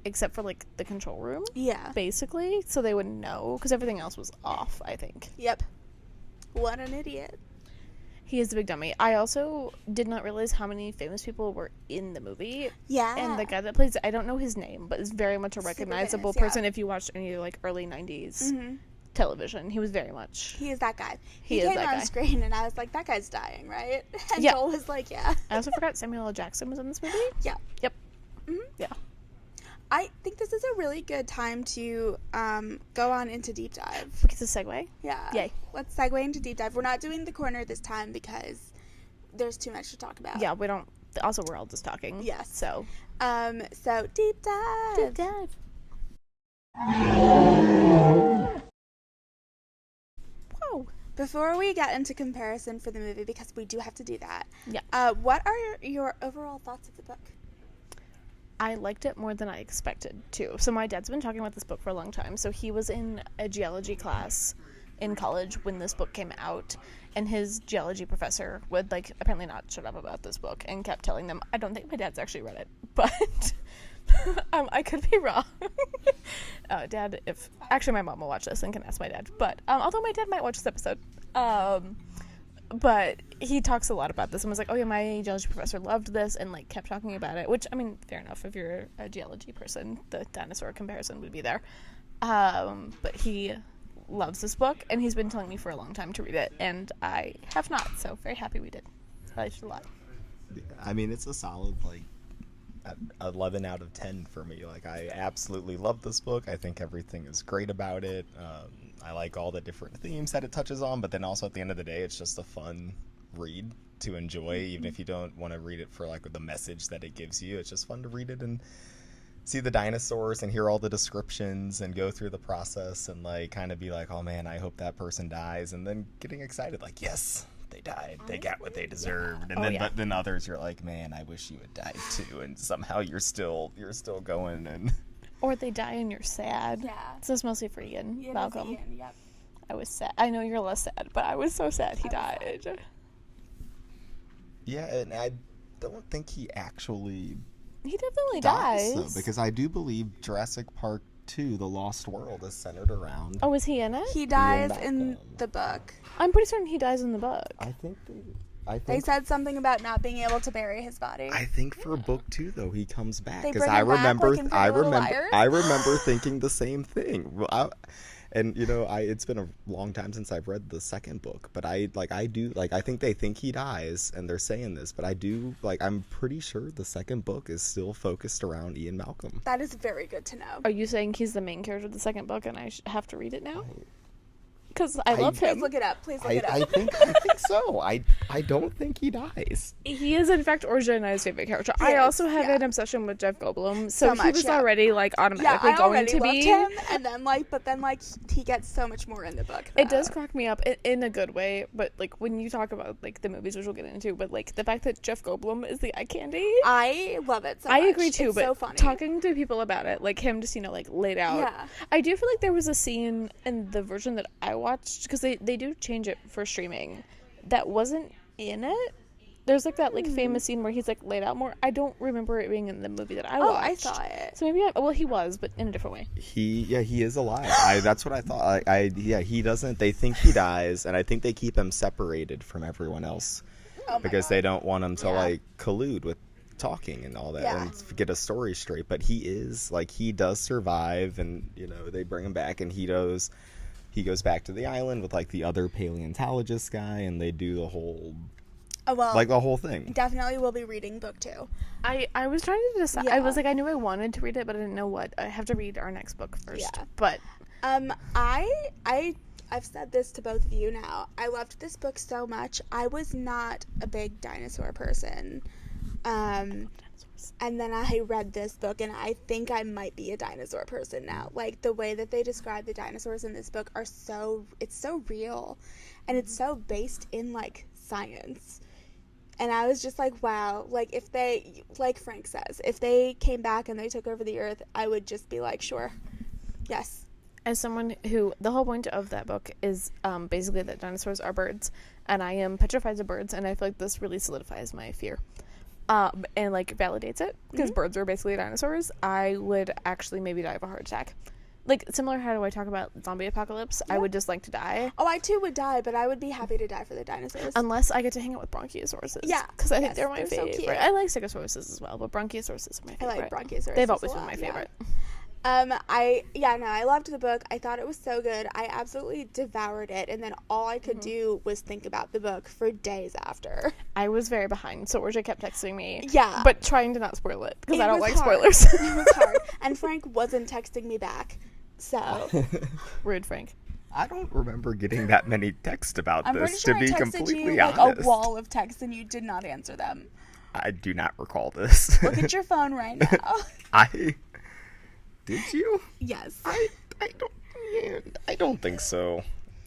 except for, like, the control room. Yeah. Basically, so they wouldn't know, because everything else was off, I think. Yep. What an idiot. He is a big dummy. I also did not realize how many famous people were in the movie. Yeah. And the guy that plays it, I don't know his name, but is very much a recognizable famous, yeah. person if you watched any, like, early 90s Mm-hmm. television. He was very much. He is that guy. He He is came that on guy. screen and I was like, that guy's dying, right? And Yeah. Joel was like, yeah. I also forgot Samuel L. Jackson was in this movie. Yeah. Yep. Mhm. Yeah. I think this is a really good time to go on into deep dive. Because it's a segue. Yeah. Yay. Let's segue into deep dive. We're not doing the corner this time because there's too much to talk about. Yeah, we don't. Also, we're all just talking. Yes. So. So deep dive. Deep dive. Whoa. Before we get into comparison for the movie, because we do have to do that. Yeah. What are your overall thoughts of the book? I liked it more than I expected to. So my dad's been talking about this book for a long time. So he was in a geology class in college when this book came out, and his geology professor would, like, apparently not shut up about this book and kept telling them, I don't think my dad's actually read it, but I could be wrong. Dad, if actually my mom will watch this and can ask my dad, but although my dad might watch this episode, but he talks a lot about this and was like, oh yeah, my geology professor loved this, and, like, kept talking about it, which, I mean, fair enough. If you're a geology person, the dinosaur comparison would be there. But he loves this book, and he's been telling me for a long time to read it, and I have not, so very happy we did. I liked it a lot. I mean, it's a solid, like, 11 out of 10 for me. Like, I absolutely love this book. I think everything is great about it. I like all the different themes that it touches on, but then also at the end of the day, it's just a fun read to enjoy, even if you don't want to read it for, like, the message that it gives you. It's just fun to read it and see the dinosaurs and hear all the descriptions and go through the process and, like, kind of be like, oh man, I hope that person dies, and then getting excited, like, yes, they died, they got what they deserved. And then but then others, you're like, man, I wish you had died too, and somehow you're still going. And Or they die and you're sad. Yeah. So it's mostly for Ian Malcolm. Ian, yep. I was sad. I know you're less sad, but I was so sad he died. yeah, and I don't think he actually He definitely dies, dies. though, because I do believe Jurassic Park 2, The Lost World, is centered around. Oh, is he in it? He dies Malcolm. in the book. I'm pretty certain he dies in the book. They said something about not being able to bury his body. I think for book 2 though he comes back, They because bring him back, like in Pretty Little Liars? I remember thinking the same thing. Well, and you know, it's been a long time since I've read the second book, but I think they think he dies and they're saying this, but I'm pretty sure the second book is still focused around Ian Malcolm. That is very good to know. Are you saying he's the main character of the second book and I have to read it now? Because I love him. Please look it up. I think so. I don't think he dies. He is, in fact, Oorja and I's favorite character. He I is, also have yeah. an obsession with Jeff Goldblum, so he much, was yeah. already, like, automatically I going already to loved be. him, and then he gets so much more in the book. It does crack me up in a good way, but, like, when you talk about, like, the movies, which we'll get into, but, like, the fact that Jeff Goldblum is the eye candy. I love it so I much. agree too, It's but so funny. talking to people about it, like him just, like, laid out. Yeah. I do feel like there was a scene in the version that I watched, because they do change it for streaming, that wasn't in it. There's, like, that, like, famous scene where he's, like, laid out more. I don't remember it being in the movie that I watched. I saw it. So maybe he was, but in a different way. He is alive. That's what I thought. He doesn't. They think he dies, and I think they keep him separated from everyone else because they don't want him to like collude with talking and all that and get a story straight. But he does survive, and they bring him back, and he goes back to the island with, like, the other paleontologist guy, and they do the whole the whole thing. Definitely will be reading book 2. I was trying to decide. Yeah. I was like, I knew I wanted to read it, but I didn't know what. I have to read our next book first. Yeah. But I've said this to both of you now. I loved this book so much. I was not a big dinosaur person. And then I read this book, and I think I might be a dinosaur person now. Like, the way that they describe the dinosaurs in this book it's so real, and it's so based in, like, science. And I was just like, wow, like, if they, like Frank says, if they came back and they took over the earth, I would just be like, sure, yes. As someone who, the whole point of that book is basically that dinosaurs are birds, and I am petrified of birds, and I feel like this really solidifies my fear. And, like, validates it, because birds are basically dinosaurs. I would actually maybe die of a heart attack. Like, similar how do I talk about zombie apocalypse, I would just like to die. Oh, I too would die, but I would be happy to die for the dinosaurs. Unless I get to hang out with bronciosauruses. Yeah. Because I think they're my so favorite. cute. I like stegosaurus as well, but bronciosauruses are my favorite. I like bronciosauruses They've always a been lot, my favorite. I loved the book. I thought it was so good. I absolutely devoured it, and then all I could do was think about the book for days after. I was very behind, so Oorja kept texting me. Yeah. But trying to not spoil it, because I don't like hard. spoilers. It was hard. And Frank wasn't texting me back, so. Rude, Frank. I don't remember getting that many texts about I'm pretty this, sure to I be texted completely you, like, honest. a wall of texts, and you did not answer them. I do not recall this. Look at your phone right now. Did you? Yes. I don't think so.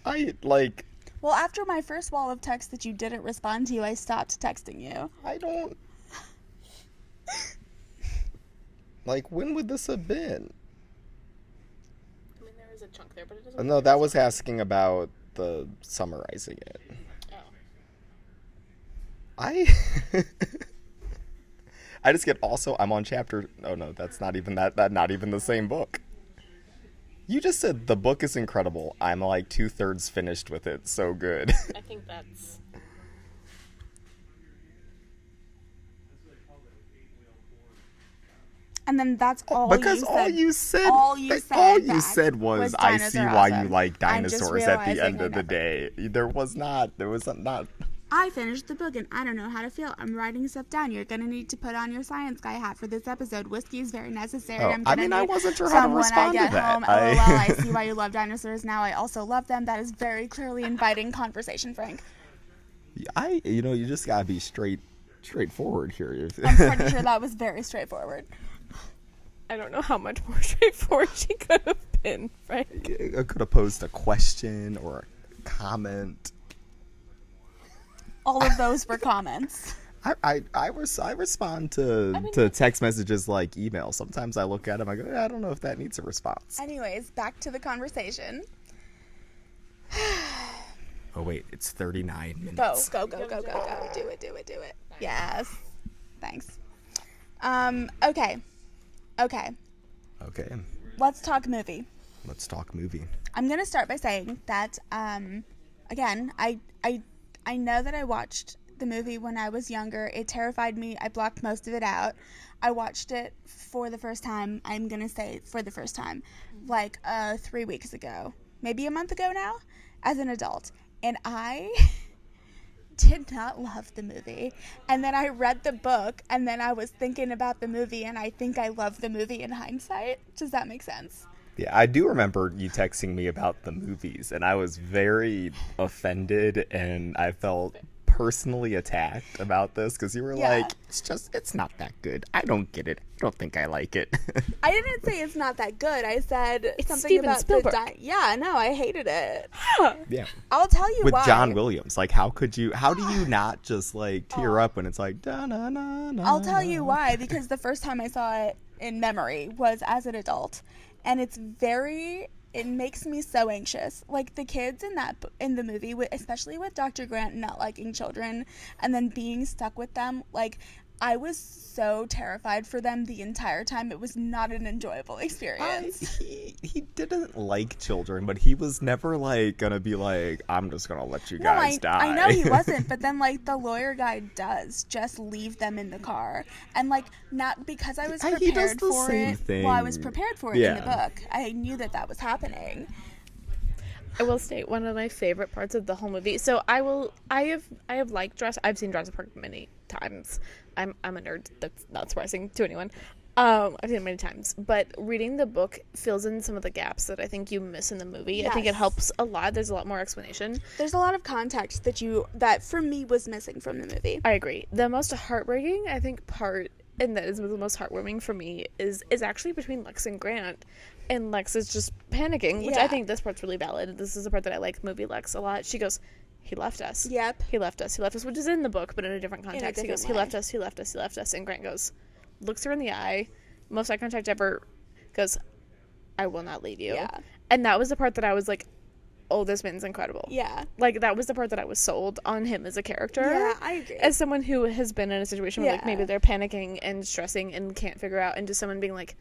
Well, after my first wall of text that you didn't respond to, I stopped texting you. I don't. Like, when would this have been? I mean, there is a chunk there, but it doesn't. No, that was asking about the summarizing it. Oh. I just get I'm on chapter. Oh no, that's not even that not even the same book. You just said the book is incredible. I'm like 2/3 finished with it. So good. I think that's. And then that's all because you said. all you back said was I see dinosaur why awesome. you like I'm just dinosaurs at the end realizing of the day. There was not. I finished the book and I don't know how to feel. I'm writing stuff down. You're gonna need to put on your science guy hat for this episode. Whiskey is very necessary. Oh, I wasn't sure how to respond when I to get that. home. LOL, I see why you love dinosaurs now. I also love them. That is very clearly inviting conversation, Frank. You just gotta be straightforward here. I'm pretty sure that was very straightforward. I don't know how much more straightforward she could have been, Frank. I could have posed a question or a comment. All of those were comments. I respond to text messages like email. Sometimes I look at them, I go, I don't know if that needs a response. Anyways, back to the conversation. Oh wait, it's 39 minutes. Go. Do it. Yes. Thanks. Okay. Let's talk movie. I'm going to start by saying that, again, I know that I watched the movie when I was younger. It terrified me. I blocked most of it out. I watched it for the first time. I'm going to say for the first time, like 3 weeks ago, maybe a month ago now, as an adult. And I did not love the movie. And then I read the book, and then I was thinking about the movie, and I think I love the movie in hindsight. Does that make sense? Yeah, I do remember you texting me about the movies, and I was very offended, and I felt personally attacked about this, because you were like, it's not that good. I don't get it. I don't think I like it. I didn't say it's not that good. I said it's something Steven about Spielberg. I hated it. Yeah. I'll tell you With why. John Williams, like, how do you not just, like, tear up when it's like, da-na-na-na? I'll tell you why, because the first time I saw it in memory was as an adult, and it makes me so anxious. Like, the kids in the movie, especially with Dr. Grant not liking children and then being stuck with them, like, I was so terrified for them the entire time. It was not an enjoyable experience. He didn't like children, but he was never, like, gonna be like, I'm just gonna let you guys die. I know he wasn't, but then, like, the lawyer guy does just leave them in the car. And, like, not because I was prepared for it. Well, I was prepared for it in the book. I knew that was happening. I will state one of my favorite parts of the whole movie. So I have liked I've seen Jurassic Park many times. I'm a nerd. That's not surprising to anyone. I've seen it many times, but reading the book fills in some of the gaps that I think you miss in the movie. I think it Yes. helps a lot. There's a lot more explanation. There's a lot of context that for me was missing from the movie. I agree. The most heartbreaking, I think, part, and that is the most heartwarming for me, is actually between Lex and Grant. And Lex is just panicking, which I Yeah. think this part's really valid. This is the part that I like movie Lex a lot. She goes, he left us. Yep. He left us. He left us, which is in the book, but in a different context. He different goes, he way. left us, he left us, he left us. And Grant goes, looks her in the eye, most eye contact ever, goes, I will not leave you. Yeah. And that was the part that I was like, oh, this man's incredible. Yeah. Like, that was the part that I was sold on him as a character. Yeah, I agree. As someone who has been in a situation where, like, Yeah. maybe they're panicking and stressing and can't figure out, and just someone being like,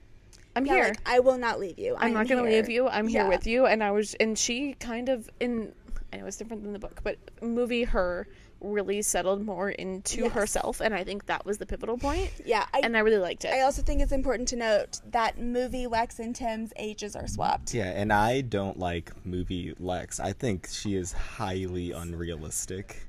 I'm Yeah, here. like, I will not leave you. I'm not going to here. leave you. I'm here Yeah. with you. And she kind of, I know it's different than the book, but movie her really settled more into Yes. herself, and I think that was the pivotal point. Yeah, And I really liked it. I also think it's important to note that movie Lex and Tim's ages are swapped. Yeah, and I don't like movie Lex. I think she is highly unrealistic,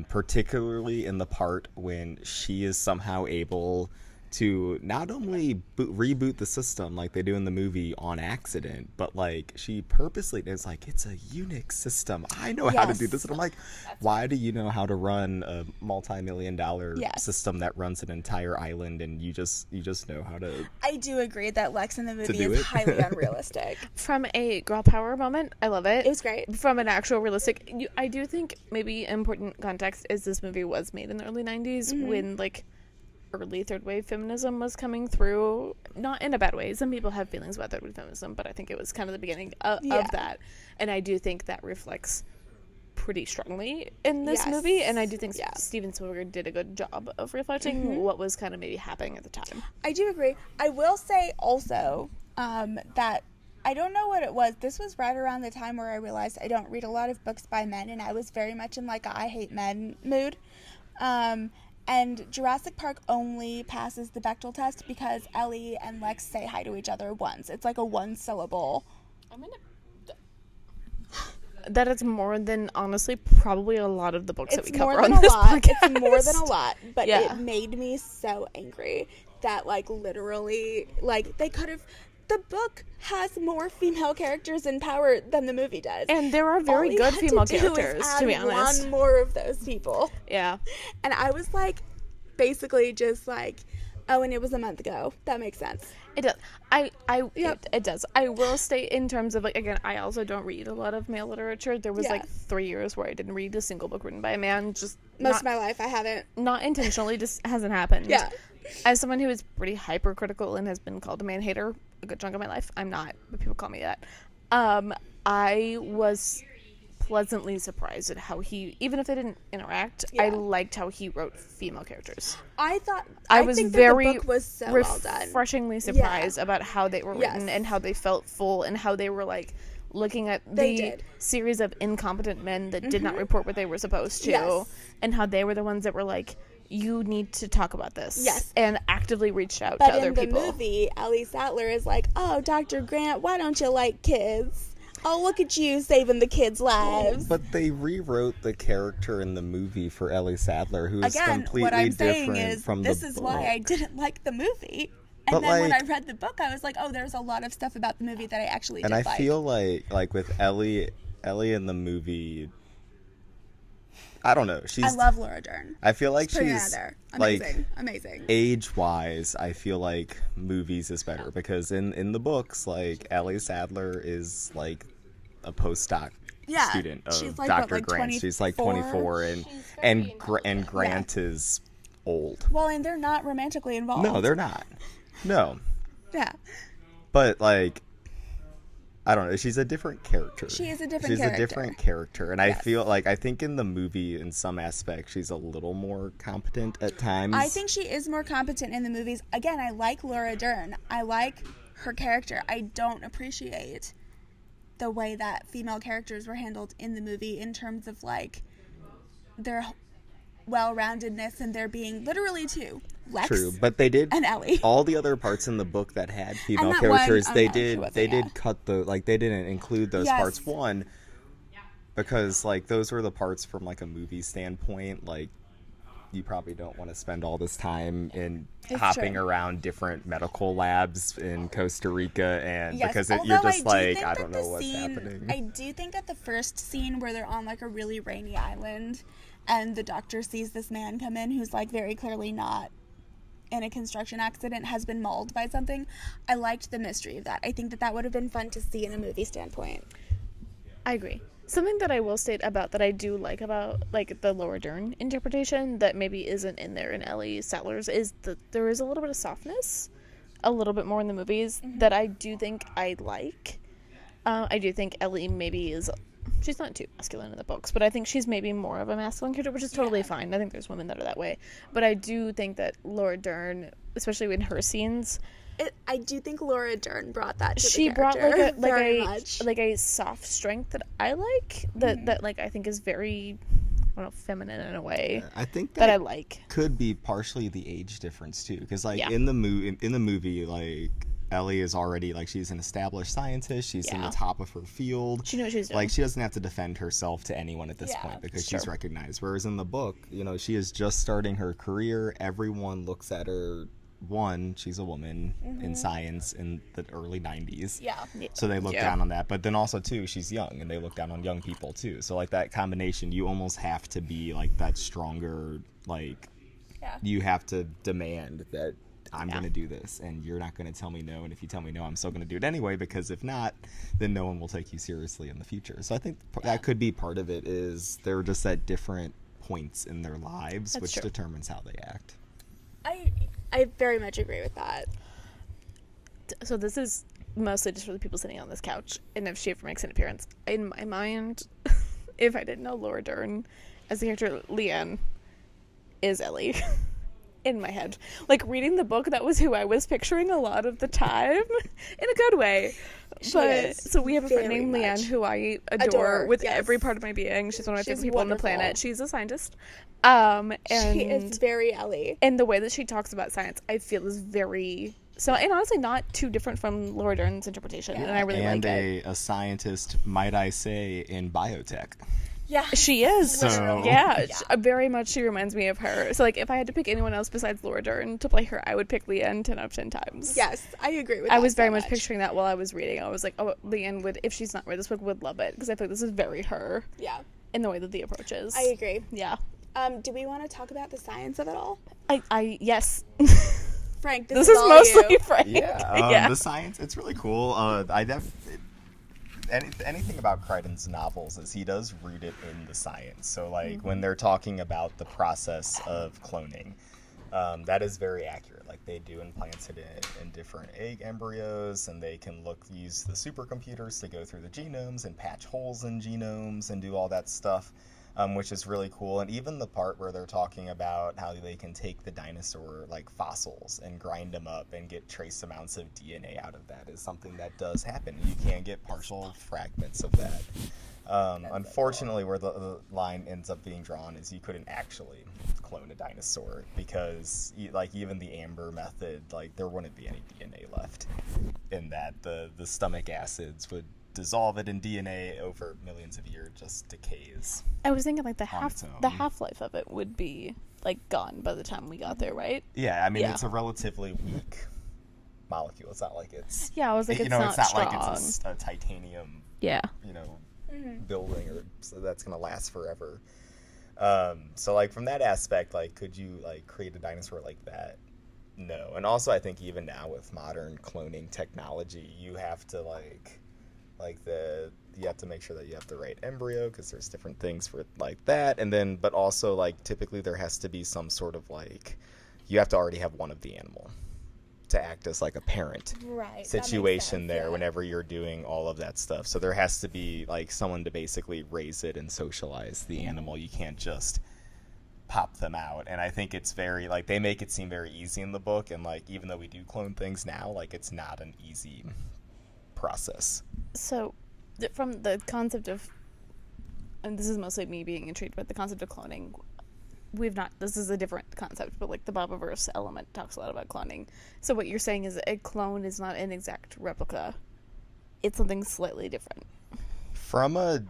particularly in the part when she is somehow able to not only reboot the system like they do in the movie on accident, but like she purposely is like, it's a Unix system. I know how to do Yes. this. And I'm like, why do you know how to run a multi-million-dollar Yes. system that runs an entire island, and you just know how to? I do agree that Lex in the movie do is it? highly unrealistic. From a girl power moment, I love it. It was great. From an actual realistic, I do think maybe important context is this movie was made in the early 90s Mm-hmm. when, like, early third wave feminism was coming through, not in a bad way. Some people have feelings about third wave feminism, but I think it was kind of the beginning of that, and I do think that reflects pretty strongly in this Yes. movie, and I do think Yeah. Steven Spielberg did a good job of reflecting Mm-hmm. what was kind of maybe happening at the time. I do agree. I will say also that I don't know what it was. This was right around the time where I realized I don't read a lot of books by men, and I was very much in like a I hate men mood. And Jurassic Park only passes the Bechdel test because Ellie and Lex say hi to each other once. It's like a one syllable. That is more than, honestly, probably a lot of the books that we It's more cover than on a this lot. podcast. It's more than a lot, but Yeah. it made me so angry that like literally like they could have. The book has more female characters in power than the movie does. And there are very All he good had female to do is characters, add to be honest. one more of those people. Yeah. And I was like, basically just like, oh, and it was a month ago. That makes sense. It does. It does. I will state in terms of, like, again, I also don't read a lot of male literature. There was Yeah. like 3 years where I didn't read a single book written by a man. Just Most not, of my life, I haven't. not intentionally, just hasn't happened. Yeah. As someone who is pretty hypercritical and has been called a man hater a good chunk of my life, I'm not, but people call me that. I was pleasantly surprised at how he, even if they didn't interact, I Yeah. liked how he wrote female characters. I thought I was think very that the book was so well done. refreshingly surprised about how they were written Yes. and how they felt full and how they were like looking at They the did. series of incompetent men that did not report what they were supposed to, Yes. and how they were the ones that were like, you need to talk about this, Yes. and actively reached out But to other in the people. movie, Ellie Sattler is like, oh, Dr. Grant, why don't you like kids? Oh, look at you saving the kids' lives. But they rewrote the character in the movie for Ellie Sattler, who is Again, completely what I'm saying different is from this the is book. why I didn't like the movie. And But, then when I like- read the book, I was like, oh, there's a lot of stuff about the movie that I actually And did I like. feel like with Ellie in the movie, I don't know. I love Laura Dern. I feel like Putting it out she's there. like Amazing. Amazing. age-wise. I feel like movies is better because in the books, like Ellie Sattler is like a postdoc Yeah, student of she's like, Dr. what, like Grant. She's like 24? 24, and Grant is old. Well, and they're not romantically involved. No, they're not. No, Yeah. but like, I don't know. She's a different character. She is a different She's character. a different character, and I Yes. feel like I think in the movie, in some aspects, she's a little more competent at times. I think she is more competent in the movies. Again, I like Laura Dern. I like her character. I don't appreciate the way that female characters were handled in the movie in terms of like their well-roundedness and there being literally two, Lex True, but they did and Ellie. all the other parts in the book that had female that one, characters. I'm They not sure did what they they did had. cut the they didn't include those Yes. parts. One, because like those were the parts from like a movie standpoint. Like you probably don't want to spend all this time in It's hopping true. around different medical labs in Costa Rica, and Yes, because although you're just I do like, think I that don't the know what's scene, happening. I do think that the first scene where they're on like a really rainy island and the doctor sees this man come in who's like very clearly not in a construction accident, has been mauled by something. I liked the mystery of that. I think that would have been fun to see in a movie standpoint. I agree. Something that I will state about that I do like about like the Laura Dern interpretation that maybe isn't in there in Ellie Sattler's is that there is a little bit of softness, a little bit more in the movies that I do think I like. I do think Ellie maybe is, she's not too masculine in the books, but I think she's maybe more of a masculine character, which is totally fine. I think there's women that are that way, but I do think that Laura Dern, especially in her scenes, I do think Laura Dern brought that to she the brought character like very a much. like a soft strength that I like that like I think is very, I don't know, feminine in a way I think that I like. could be partially the age difference too, because like Yeah. in the movie, like Ellie is already like, she's an established scientist, she's in Yeah. the top of her field. She knew what she was doing. Like, she doesn't have to defend herself to anyone at this Yeah, point because sure. she's recognized. Whereas in the book, you know, she is just starting her career. Everyone looks at her. One, she's a woman in science in the early 90s. Yeah. So they look Yeah. down on that. But then also, too, she's young, and they look down on young people, too. So, like, that combination, you almost have to be, like, that stronger, like, Yeah. you have to demand that I'm Yeah. going to do this, and you're not going to tell me no. And if you tell me no, I'm still going to do it anyway, because if not, then no one will take you seriously in the future. So I think that could be part of it, is they're just at different points in their lives, That's which true. determines how they act. I very much agree with that. So this is mostly just for the people sitting on this couch, and if she ever makes an appearance, in my mind, if I didn't know Laura Dern as the character, Leanne is Ellie. In my head, like reading the book, that was who I was picturing a lot of the time, in a good way. But so we have a friend very named Leanne much. who I adore Adore, with yes. every part of my being. She's one of my She's favorite people on the wonderful. planet. She's a scientist, and She is very Ellie. and the way that she talks about science, I feel is very so, and honestly, not too different from Laura Dern's interpretation. And I really And like it. a scientist, might I say, in biotech. Yeah. She is. So- Yeah, very much she reminds me of her. So, like, if I had to pick anyone else besides Laura Dern to play her, I would pick Leanne 10 out of 10 times. Yes, I agree with that. I was very so much picturing that while I was reading. I was like, oh, Leanne would, if she's not read this book, would love it. Because I feel like this is very her Yeah, in the way that the approach is. I agree. Yeah. Do we want to talk about the science of it all? Yes. Frank, This is is all mostly you. Frank. Yeah, the science, it's really cool. Anything about Crichton's novels is he does root it in the science. So, like, when they're talking about the process of cloning, that is very accurate. Like, they do implant it in different egg embryos, and they can use the supercomputers to go through the genomes and patch holes in genomes and do all that stuff. Which is really cool. And even the part where they're talking about how they can take the dinosaur like fossils and grind them up and get trace amounts of DNA out of that is something that does happen. You can get partial fragments of that. Unfortunately, where the line ends up being drawn is you couldn't actually clone a dinosaur because like even the amber method, like there wouldn't be any DNA left in that. The stomach acids would dissolve it in DNA over millions of years, just decays. I was thinking, like, the its own. half-life of it would be, like, gone by the time we got there, right? Yeah, I mean, Yeah. it's a relatively weak molecule. It's not like it's, Yeah, I was like, you it's know, not it's not strong. like it's a titanium, Yeah. you know, building, or so that's gonna last forever. So like from that aspect, like, could you like create a dinosaur like that? No. And also, I think even now with modern cloning technology, you have to you have to make sure that you have the right embryo because there's different things for like that, and then but also like typically there has to be some sort of like you have to already have one of the animal to act as like a parent Right. situation there whenever you're doing all of that stuff. So there has to be like someone to basically raise it and socialize the animal. You can't just pop them out. And I think it's very like they make it seem very easy in the book, and like even though we do clone things now, like it's not an easy process. So, from the concept of, and this is mostly me being intrigued by the concept of cloning, this is a different concept, but like the Bobiverse element talks a lot about cloning. So what you're saying is a clone is not an exact replica. It's something slightly different. From a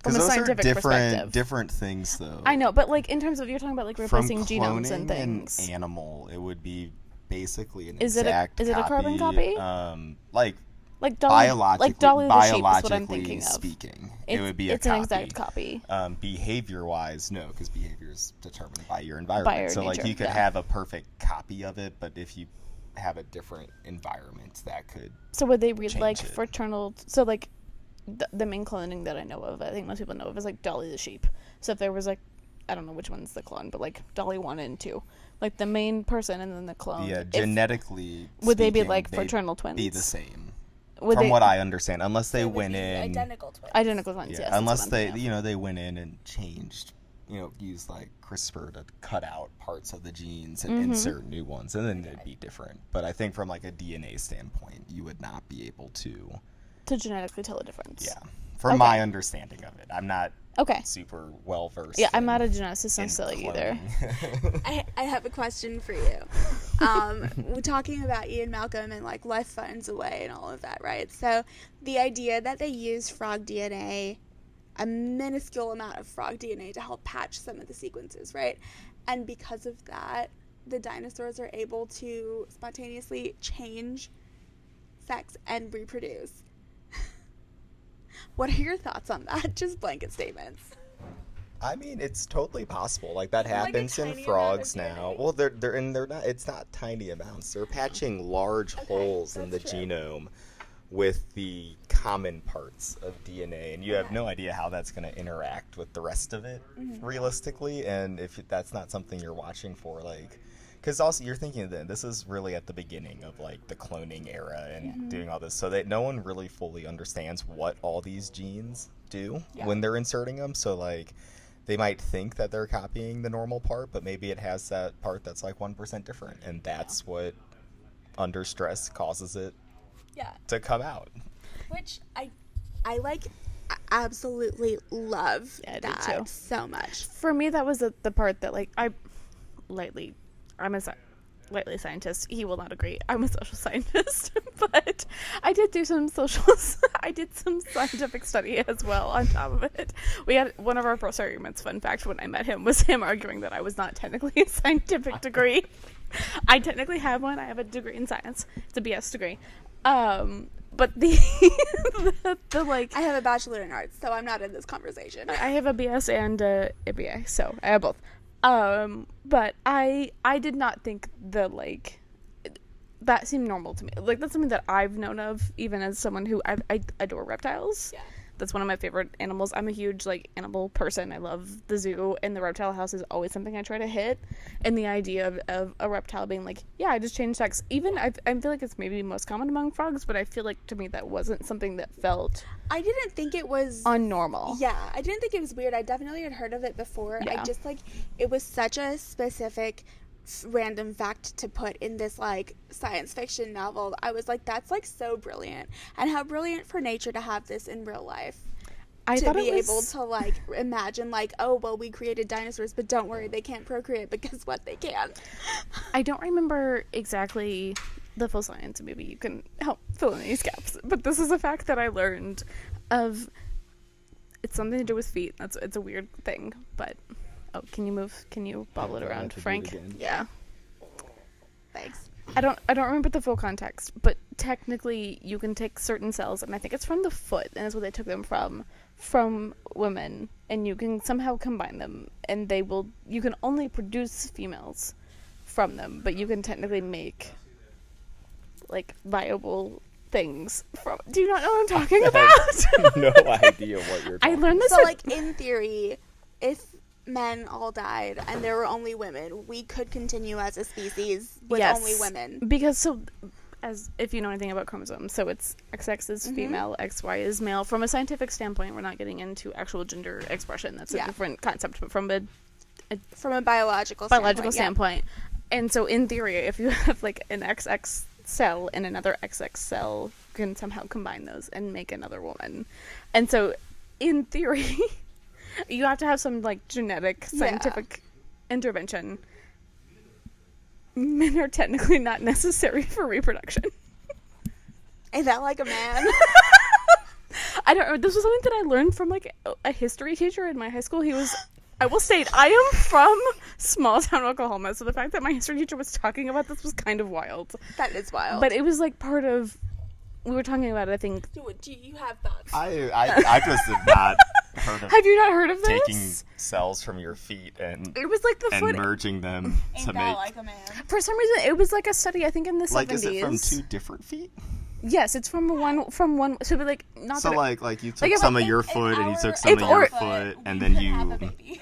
from a those scientific are perspective. different things, though. I know, but like in terms of, you're talking about like replacing From genomes and cloning things. an animal, it would be basically an Is it exact a carbon copy? Like Like Dolly, like Dolly the sheep is what I'm biologically thinking of. speaking, it would be it's a copy. an exact copy. Behavior-wise, no, because behavior is determined by your environment. By your so like nature, you could yeah. have a perfect copy of it, but if you have a different environment, that could. So would they read change like it. fraternal? So like the main cloning that I know of, I think most people know of, is like Dolly the sheep. So if there was like, I don't know which one's the clone, but like Dolly 1 and 2, like the main person and then the clone. Yeah, genetically. Would they be speaking, like they'd fraternal twins? Be the same. Would From they, what I understand, unless they They would went be in. identical twins. identical twins? Yeah, Yes, that's unless what I'm they, thinking of. they went in and changed, used like CRISPR to cut out parts of the genes and insert new ones, and then they'd be different. But I think from like a DNA standpoint, you would not be able to. To genetically tell the difference. Yeah, from my understanding of it, I'm not Okay. super well versed. Yeah, I'm not a geneticist in necessarily either. cloning. I have a question for you. We're talking about Ian Malcolm and like life finds a way and all of that, right? So the idea that they use frog DNA, a minuscule amount of frog DNA, to help patch some of the sequences, right? And because of that, the dinosaurs are able to spontaneously change sex and reproduce. What are your thoughts on that? Just blanket statements. I mean, it's totally possible. Like that Like a happens in tiny frogs amount of now. DNA. Well, they're not. It's not tiny amounts. They're patching large holes in the that's true. genome with the common parts of DNA, and you have no idea how that's going to interact with the rest of it, realistically. And if that's not something you're watching for, like, because also you're thinking that this is really at the beginning of like the cloning era and doing all this, so that no one really fully understands what all these genes do when they're inserting them. So like. They might think that they're copying the normal part, but maybe it has that part that's like 1% different, and that's what, under stress, causes it to come out. Which I like absolutely love Yeah, I do that too. so much. For me, that was the part that like I'm a lightly scientist. He will not agree. I'm a social scientist, but I did do some I did some scientific study as well on top of it. We had one of our first arguments, fun fact, when I met him, was him arguing that I was not technically a scientific degree. I technically have one. I have a degree in science. It's a BS degree. But the like, I have a bachelor in arts, so I'm not in this conversation. I have a BS and a BA, so I have both. But I did not think that seemed normal to me. Like, that's something that I've known of, even as someone who I adore reptiles. Yeah. That's one of my favorite animals. I'm a huge like animal person. I love the zoo, and the reptile house is always something I try to hit. And the idea of a reptile being like, yeah, I just changed sex. Even I feel like it's maybe most common among frogs, but I feel like to me that wasn't something that felt I didn't think it was unnormal. Yeah, I didn't think it was weird. I definitely had heard of it before. Yeah. I just like it was such a specific random fact to put in this like science fiction novel. I was like, that's like so brilliant, and how brilliant for nature to have this in real life. I To thought be it was, able to like imagine like, oh well, we created dinosaurs, but don't worry, they can't procreate, but guess what, they can. I don't remember exactly the full science. Maybe you can help fill in these gaps. But this is a fact that I learned of. It's something to do with feet. It's a weird thing, but oh, can you move? Can you bobble it Do I have around, to do it Frank? again? Yeah. Thanks. I don't remember the full context, but technically you can take certain cells, and I think it's from the foot, and that's where they took them from women, and you can somehow combine them, and you can only produce females from them, but you can technically make like viable things from. Do you not know what I'm talking about? No idea what you're I talking learned this So at- like in theory, if men all died and there were only women, we could continue as a species with Yes. only women. Because as if you know anything about chromosomes, so it's XX is female, XY is male. From a scientific standpoint, we're not getting into actual gender expression. That's a different concept, but from a biological standpoint. And so in theory, if you have like an XX cell and another XX cell, you can somehow combine those and make another woman. And so in theory, you have to have some like genetic scientific intervention. Men are technically not necessary for reproduction. Is that like a man? I don't know. This was something that I learned from like a history teacher in my high school. He was. I will state, I am from small town Oklahoma, so the fact that my history teacher was talking about this was kind of wild. That is wild. But it was like part of. We were talking about it, I think. Do you have thoughts? I just have not heard of Have you not heard of this? taking cells from your feet and It was like the and foot. merging them to make. like a man. For some reason, it was like a study. I think in the 70s. Like, is it from 2 different feet? Yes, it's from one. So, like, not So that. like you took Like, if some I of your think foot in and you our- took some if- of your or- foot and then you. have a baby.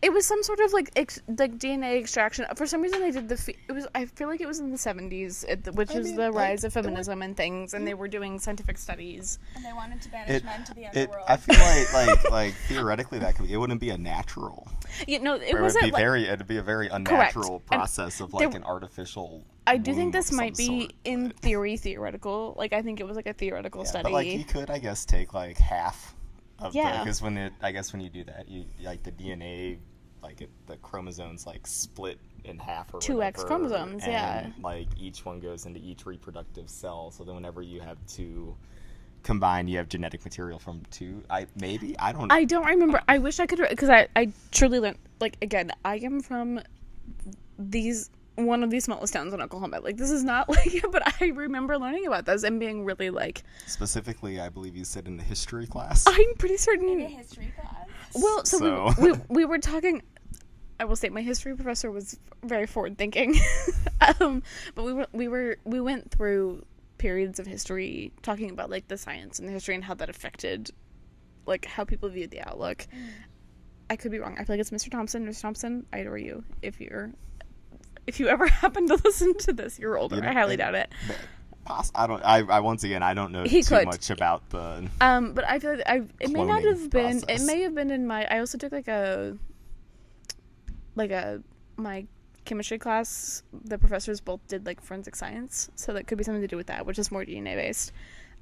It was some sort of like like DNA extraction. For some reason, they did the. It was. I feel like it was in the 70s, which was the rise of feminism and things, and they were doing scientific studies. And they wanted to banish men to the It, underworld. I feel like theoretically that could be, it wouldn't be a natural. You know, it Or wasn't it'd be like. it'd be a very unnatural And process of there- like an artificial. I do think womb this of might some be sort, in but- theory theoretical. Like I think it was like a theoretical Yeah, study. but like you could, I guess, take like half of Yeah. because when you do that, you like the DNA, like the chromosomes like split in half or 2X whatever, chromosomes, and, yeah. like each one goes into each reproductive cell. So then whenever you have 2 combined, you have genetic material from 2. I don't remember. I wish I could because I truly learned. Like again, I am from one of these smallest towns in Oklahoma. Like this is not like, but I remember learning about this and being really like. specifically. I believe you said in the history class. I'm pretty certain. in a history class. Well, so, So- we were talking. I will say my history professor was very forward thinking, but we went through periods of history talking about like the science and the history and how that affected, like how people viewed the outlook. I could be wrong. I feel like it's Mr. Thompson. Mr. Thompson, I adore you. If you ever happen to listen to this, you're older. You know, I highly doubt it. I once again I don't know He too could. much about the. But I feel like it may not Cloning have been. It process. may have been in my. I also took my chemistry class. The professors both did like forensic science, so that could be something to do with that, which is more DNA based.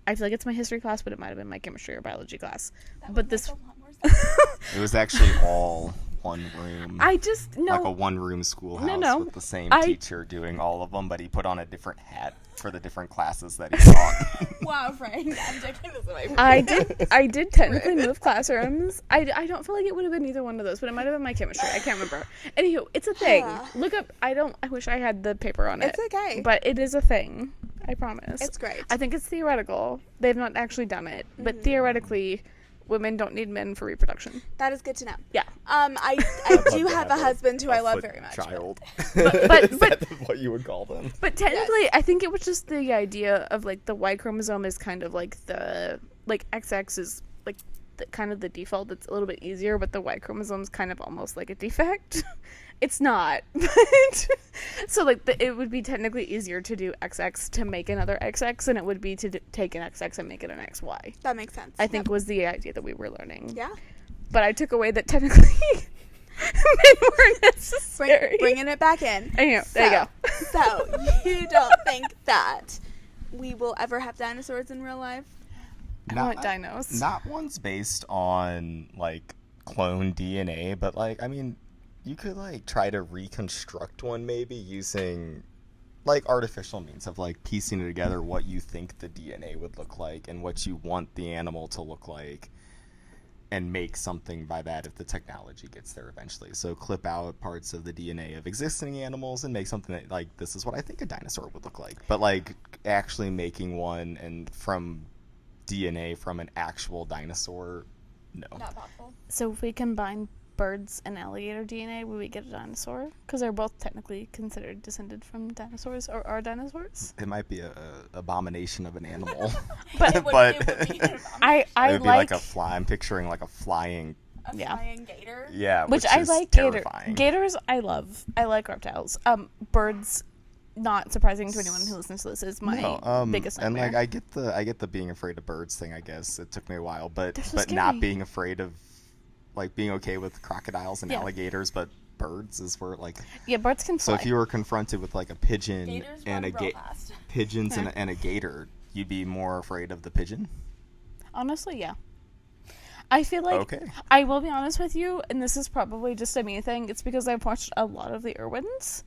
I feel like it's my history class, but it might have been my chemistry or biology class. But this, Make a lot more sense. It was actually all one room. I just no. Like a one-room schoolhouse No. with the same I- teacher doing all of them, but he put on a different hat for the different classes that he taught. Wow, Frank, I'm taking this away from I did technically move classrooms. I don't feel like it would have been either one of those, but it might have been my chemistry. I can't remember. Anywho, it's a thing. Look up. I wish I had the paper on it. It's okay. But it is a thing. I promise. It's great. I think it's theoretical. They've not actually done it, but theoretically, women don't need men for reproduction. That is good to know. Yeah. I do have a husband who I love very much. Child. But- Is that what you would call them? But technically, I think it was just the idea of like the Y chromosome is kind of like the like XX is like kind of the default. It's a little bit easier, but the Y chromosome is kind of almost like a defect. It's not, but so like it would be technically easier to do XX to make another XX than it would be to take an XX and make it an XY. That makes sense. I think was the idea that we were learning. Yeah. But I took away that technically men were necessary. Bringing it back in. There you go. So, you don't think that we will ever have dinosaurs in real life? I want dinos. Not ones based on like clone DNA, but like I mean, you could like try to reconstruct one maybe using like artificial means of like piecing it together what you think the DNA would look like and what you want the animal to look like, and make something by that if the technology gets there eventually. So clip out parts of the DNA of existing animals and make something that like this is what I think a dinosaur would look like. But like actually making one and from DNA from an actual dinosaur, no. Not possible. So if we combine birds and alligator DNA, will we get a dinosaur? Because they're both technically considered descended from dinosaurs or are dinosaurs. It might be a abomination of an animal. But It would be an I it would be like, like a fly. I'm picturing like a flying. Yeah. flying gator. Yeah, which which I is like terrifying. gators. I love. I like reptiles. Birds. Not surprising to anyone who listens to this is my biggest and nightmare. like I get the being afraid of birds thing. I guess it took me a while, but They're so but not scary. being afraid of like being okay with crocodiles and Yeah. alligators, but birds is where like. Yeah, birds can So fly. if you were confronted with like a pigeon Gators and run a real fast. pigeons and a gator, you'd be more afraid of the pigeon. Honestly, yeah. I feel like Okay. I will be honest with you, and this is probably just a me thing. It's because I've watched a lot of the Irwins,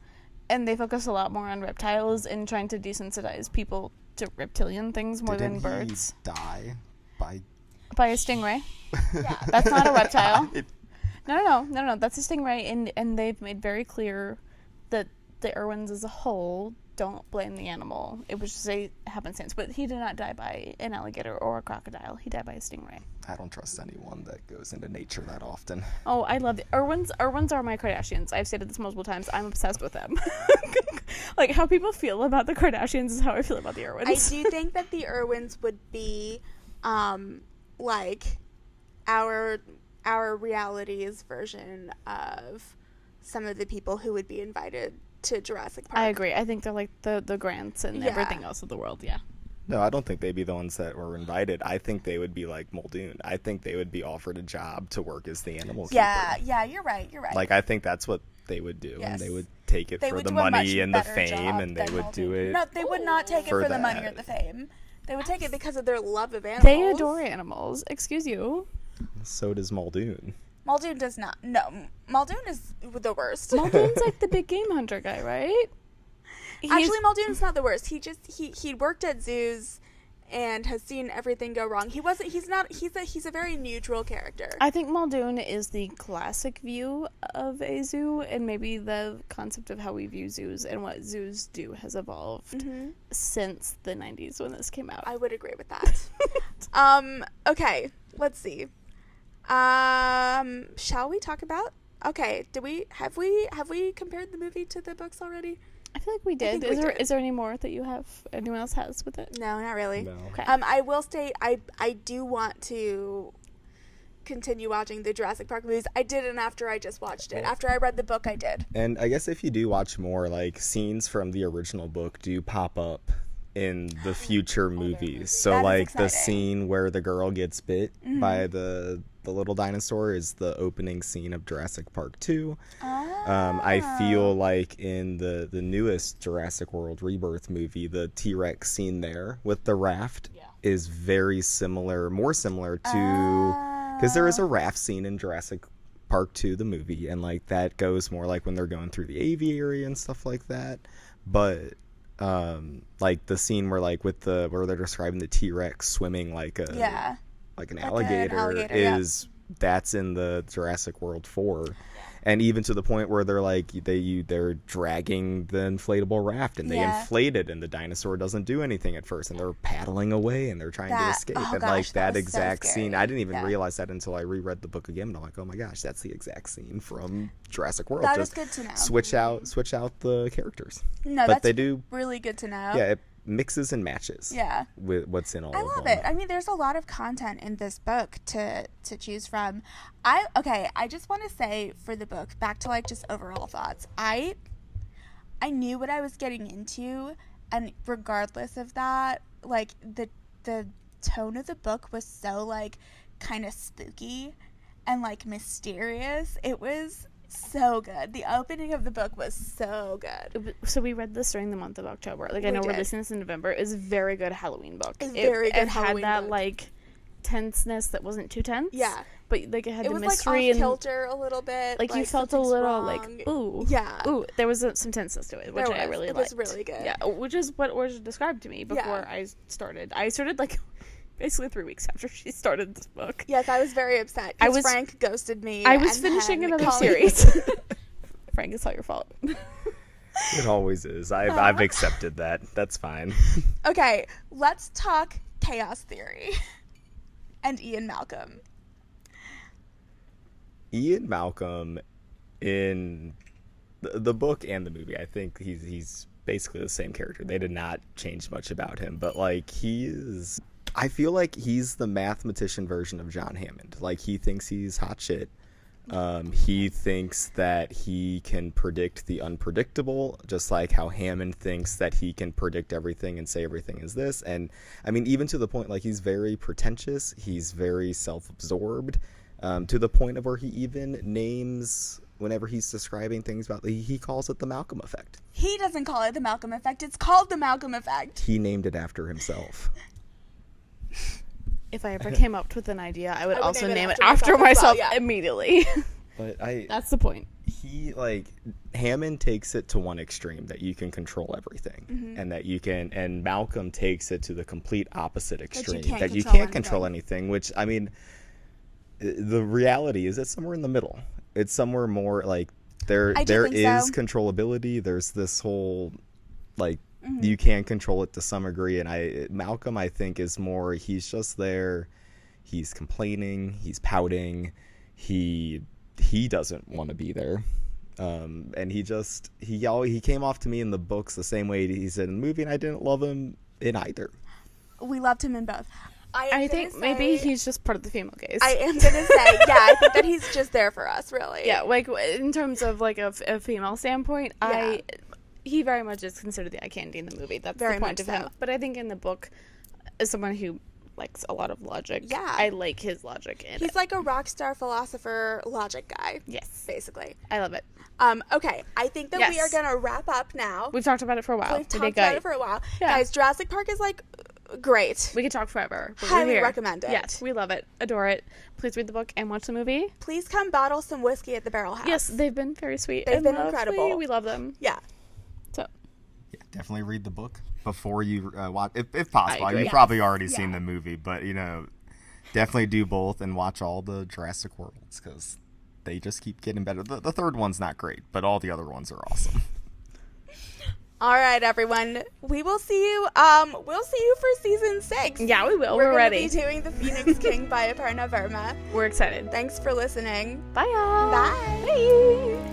and they focus a lot more on reptiles and trying to desensitize people to reptilian things more Didn't than birds. he die by by a stingray. Yeah. That's not a reptile. No. That's a stingray, and they've made very clear that the Irwins as a whole don't blame the animal. It was just a happenstance. But he did not die by an alligator or a crocodile. He died by a stingray. I don't trust anyone that goes into nature that often. Oh, I love it. Irwins are my Kardashians. I've stated this multiple times. I'm obsessed with them. Like, how people feel about the Kardashians is how I feel about the Irwins. I do think that the Irwins would be, like, our reality's version of some of the people who would be invited to Jurassic Park. I agree. I think they're like the Grants and everything else of the world, yeah. No, I don't think they'd be the ones that were invited. I think they would be like Muldoon. I think they would be offered a job to work as the animal keeper. Yeah, you're right. Like, I think that's what they would do. Yes. And they would take it for the money and the fame, and they would do it. No, they would not take it for the money or the fame. They would take it because of their love of animals. They adore animals. Excuse you. So does Muldoon. Muldoon does not. No, Muldoon is the worst. Muldoon's like the big game hunter guy, right? Actually, Muldoon's not the worst. He worked at zoos and has seen everything go wrong. He's a very neutral character. I think Muldoon is the classic view of a zoo, and maybe the concept of how we view zoos and what zoos do has evolved since the 90s when this came out. I would agree with that. Okay, let's see. Shall we talk about? Okay, have we compared the movie to the books already? I feel like we did. Is there any more that you have? Anyone else has with it? No, not really. No. Okay. I will state I do want to continue watching the Jurassic Park movies. I didn't after I just watched it. After I read the book, I did. And I guess if you do watch more, like, scenes from the original book do pop up in the future movies. So, That is like, the exciting. scene where the girl gets bit by the little dinosaur is the opening scene of Jurassic Park 2. I feel like in the newest Jurassic World Rebirth movie, the T-Rex scene there with the raft is very similar, more similar to... Because there is a raft scene in Jurassic Park 2, the movie, and, like, that goes more like when they're going through the aviary and stuff like that. But... like the scene where, like, where they're describing the T-Rex swimming like an alligator is that's in the Jurassic World 4, and even to the point where they're like they're dragging the inflatable raft and they inflate it and the dinosaur doesn't do anything at first and they're paddling away and they're trying to escape like that exact scene. I didn't even realize that until I reread the book again, and I'm like, oh my gosh, that's the exact scene from Jurassic World. That Just is good to know. switch out the characters. No, But that's they do really good to know. Yeah, it mixes and matches. Yeah. With what's in all I of love them. it. I mean, there's a lot of content in this book to choose from. I just want to say for the book, back to, like, just overall thoughts. I knew what I was getting into, and regardless of that, like, the tone of the book was so, like, kind of spooky and, like, mysterious. It was so good. The opening of the book was so good. So we read this during the month of October. Like, I know we're listening to this in November. It was a very good Halloween book. It's very good It Halloween had that book. like tenseness that wasn't too tense. Yeah. But like it had It the was, like, mystery off and kilter a little bit. like you felt a little something's like wrong. ooh. Yeah. Ooh, there was some tenseness to it, which I really liked. It was really good. Yeah, which is what Oorja described to me before Yeah. I started. I started like basically 3 weeks after she started this book. Yes, I was very upset because Frank ghosted me. I was and finishing then another Colleen- series. Frank, it's all your fault. It always is. I've accepted that. That's fine. Okay, let's talk chaos theory and Ian Malcolm. Ian Malcolm in the book and the movie, I think he's basically the same character. They did not change much about him, but like I feel like he's the mathematician version of John Hammond. Like, he thinks he's hot shit. He thinks that he can predict the unpredictable, just like how Hammond thinks that he can predict everything and say everything is this. And I mean, even to the point, like, he's very pretentious. He's very self-absorbed, to the point of where he even names, whenever he's describing things about, he calls it the Malcolm effect. He doesn't call it the Malcolm effect. It's called the Malcolm effect. He named it after himself. If I ever came up with an idea, I would also name it name it after after myself as well, myself yeah. immediately. But That's the point. he, like, Hammond takes it to one extreme, that you can control everything, and that you can, and Malcolm takes it to the complete opposite extreme, that you can't control anything, which, I mean, the reality is it's somewhere in the middle. It's somewhere more, like, there is controllability. There's this whole, like, you can control it to some degree, and Malcolm, I think, is more, he's just there, he's complaining, he's pouting, he doesn't want to be there, and he came off to me in the books the same way he said in the movie, and I didn't love him in either. We loved him in both. I think maybe he's just part of the female gaze. I am gonna say, yeah, I think that he's just there for us, really. Yeah, like in terms of like a female standpoint, Yeah. He very much is considered the eye candy in the movie. That's Very the point much of him. so. But I think in the book, as someone who likes a lot of logic, Yeah. I like his logic in He's it. like a rock star philosopher logic guy. Yes, Basically. I love it. Okay, I think that we are Yes. gonna wrap up now. We've talked about it for a while. We've talked about it for a while. Yeah. Guys, Jurassic Park is like great. We could talk forever. But Highly we're here. recommend it. Yes, we love it, adore it. Please read the book and watch the movie. Please come bottle some whiskey at the Barrel House. Yes, they've been very sweet. They've and been lovely. incredible. We love them. Yeah. So Yeah, definitely read the book before you watch, if possible. agree. You've probably already seen the movie, but, definitely do both and watch all the Jurassic Worlds, because they just keep getting better. The third one's not great, but all the other ones are awesome. All right, everyone. We will see you. We'll see you for season 6. yeah, we will. We're We're gonna ready. be doing The Phoenix King by Aparna Verma. We're excited. Thanks for listening. Bye, y'all. Bye. Bye.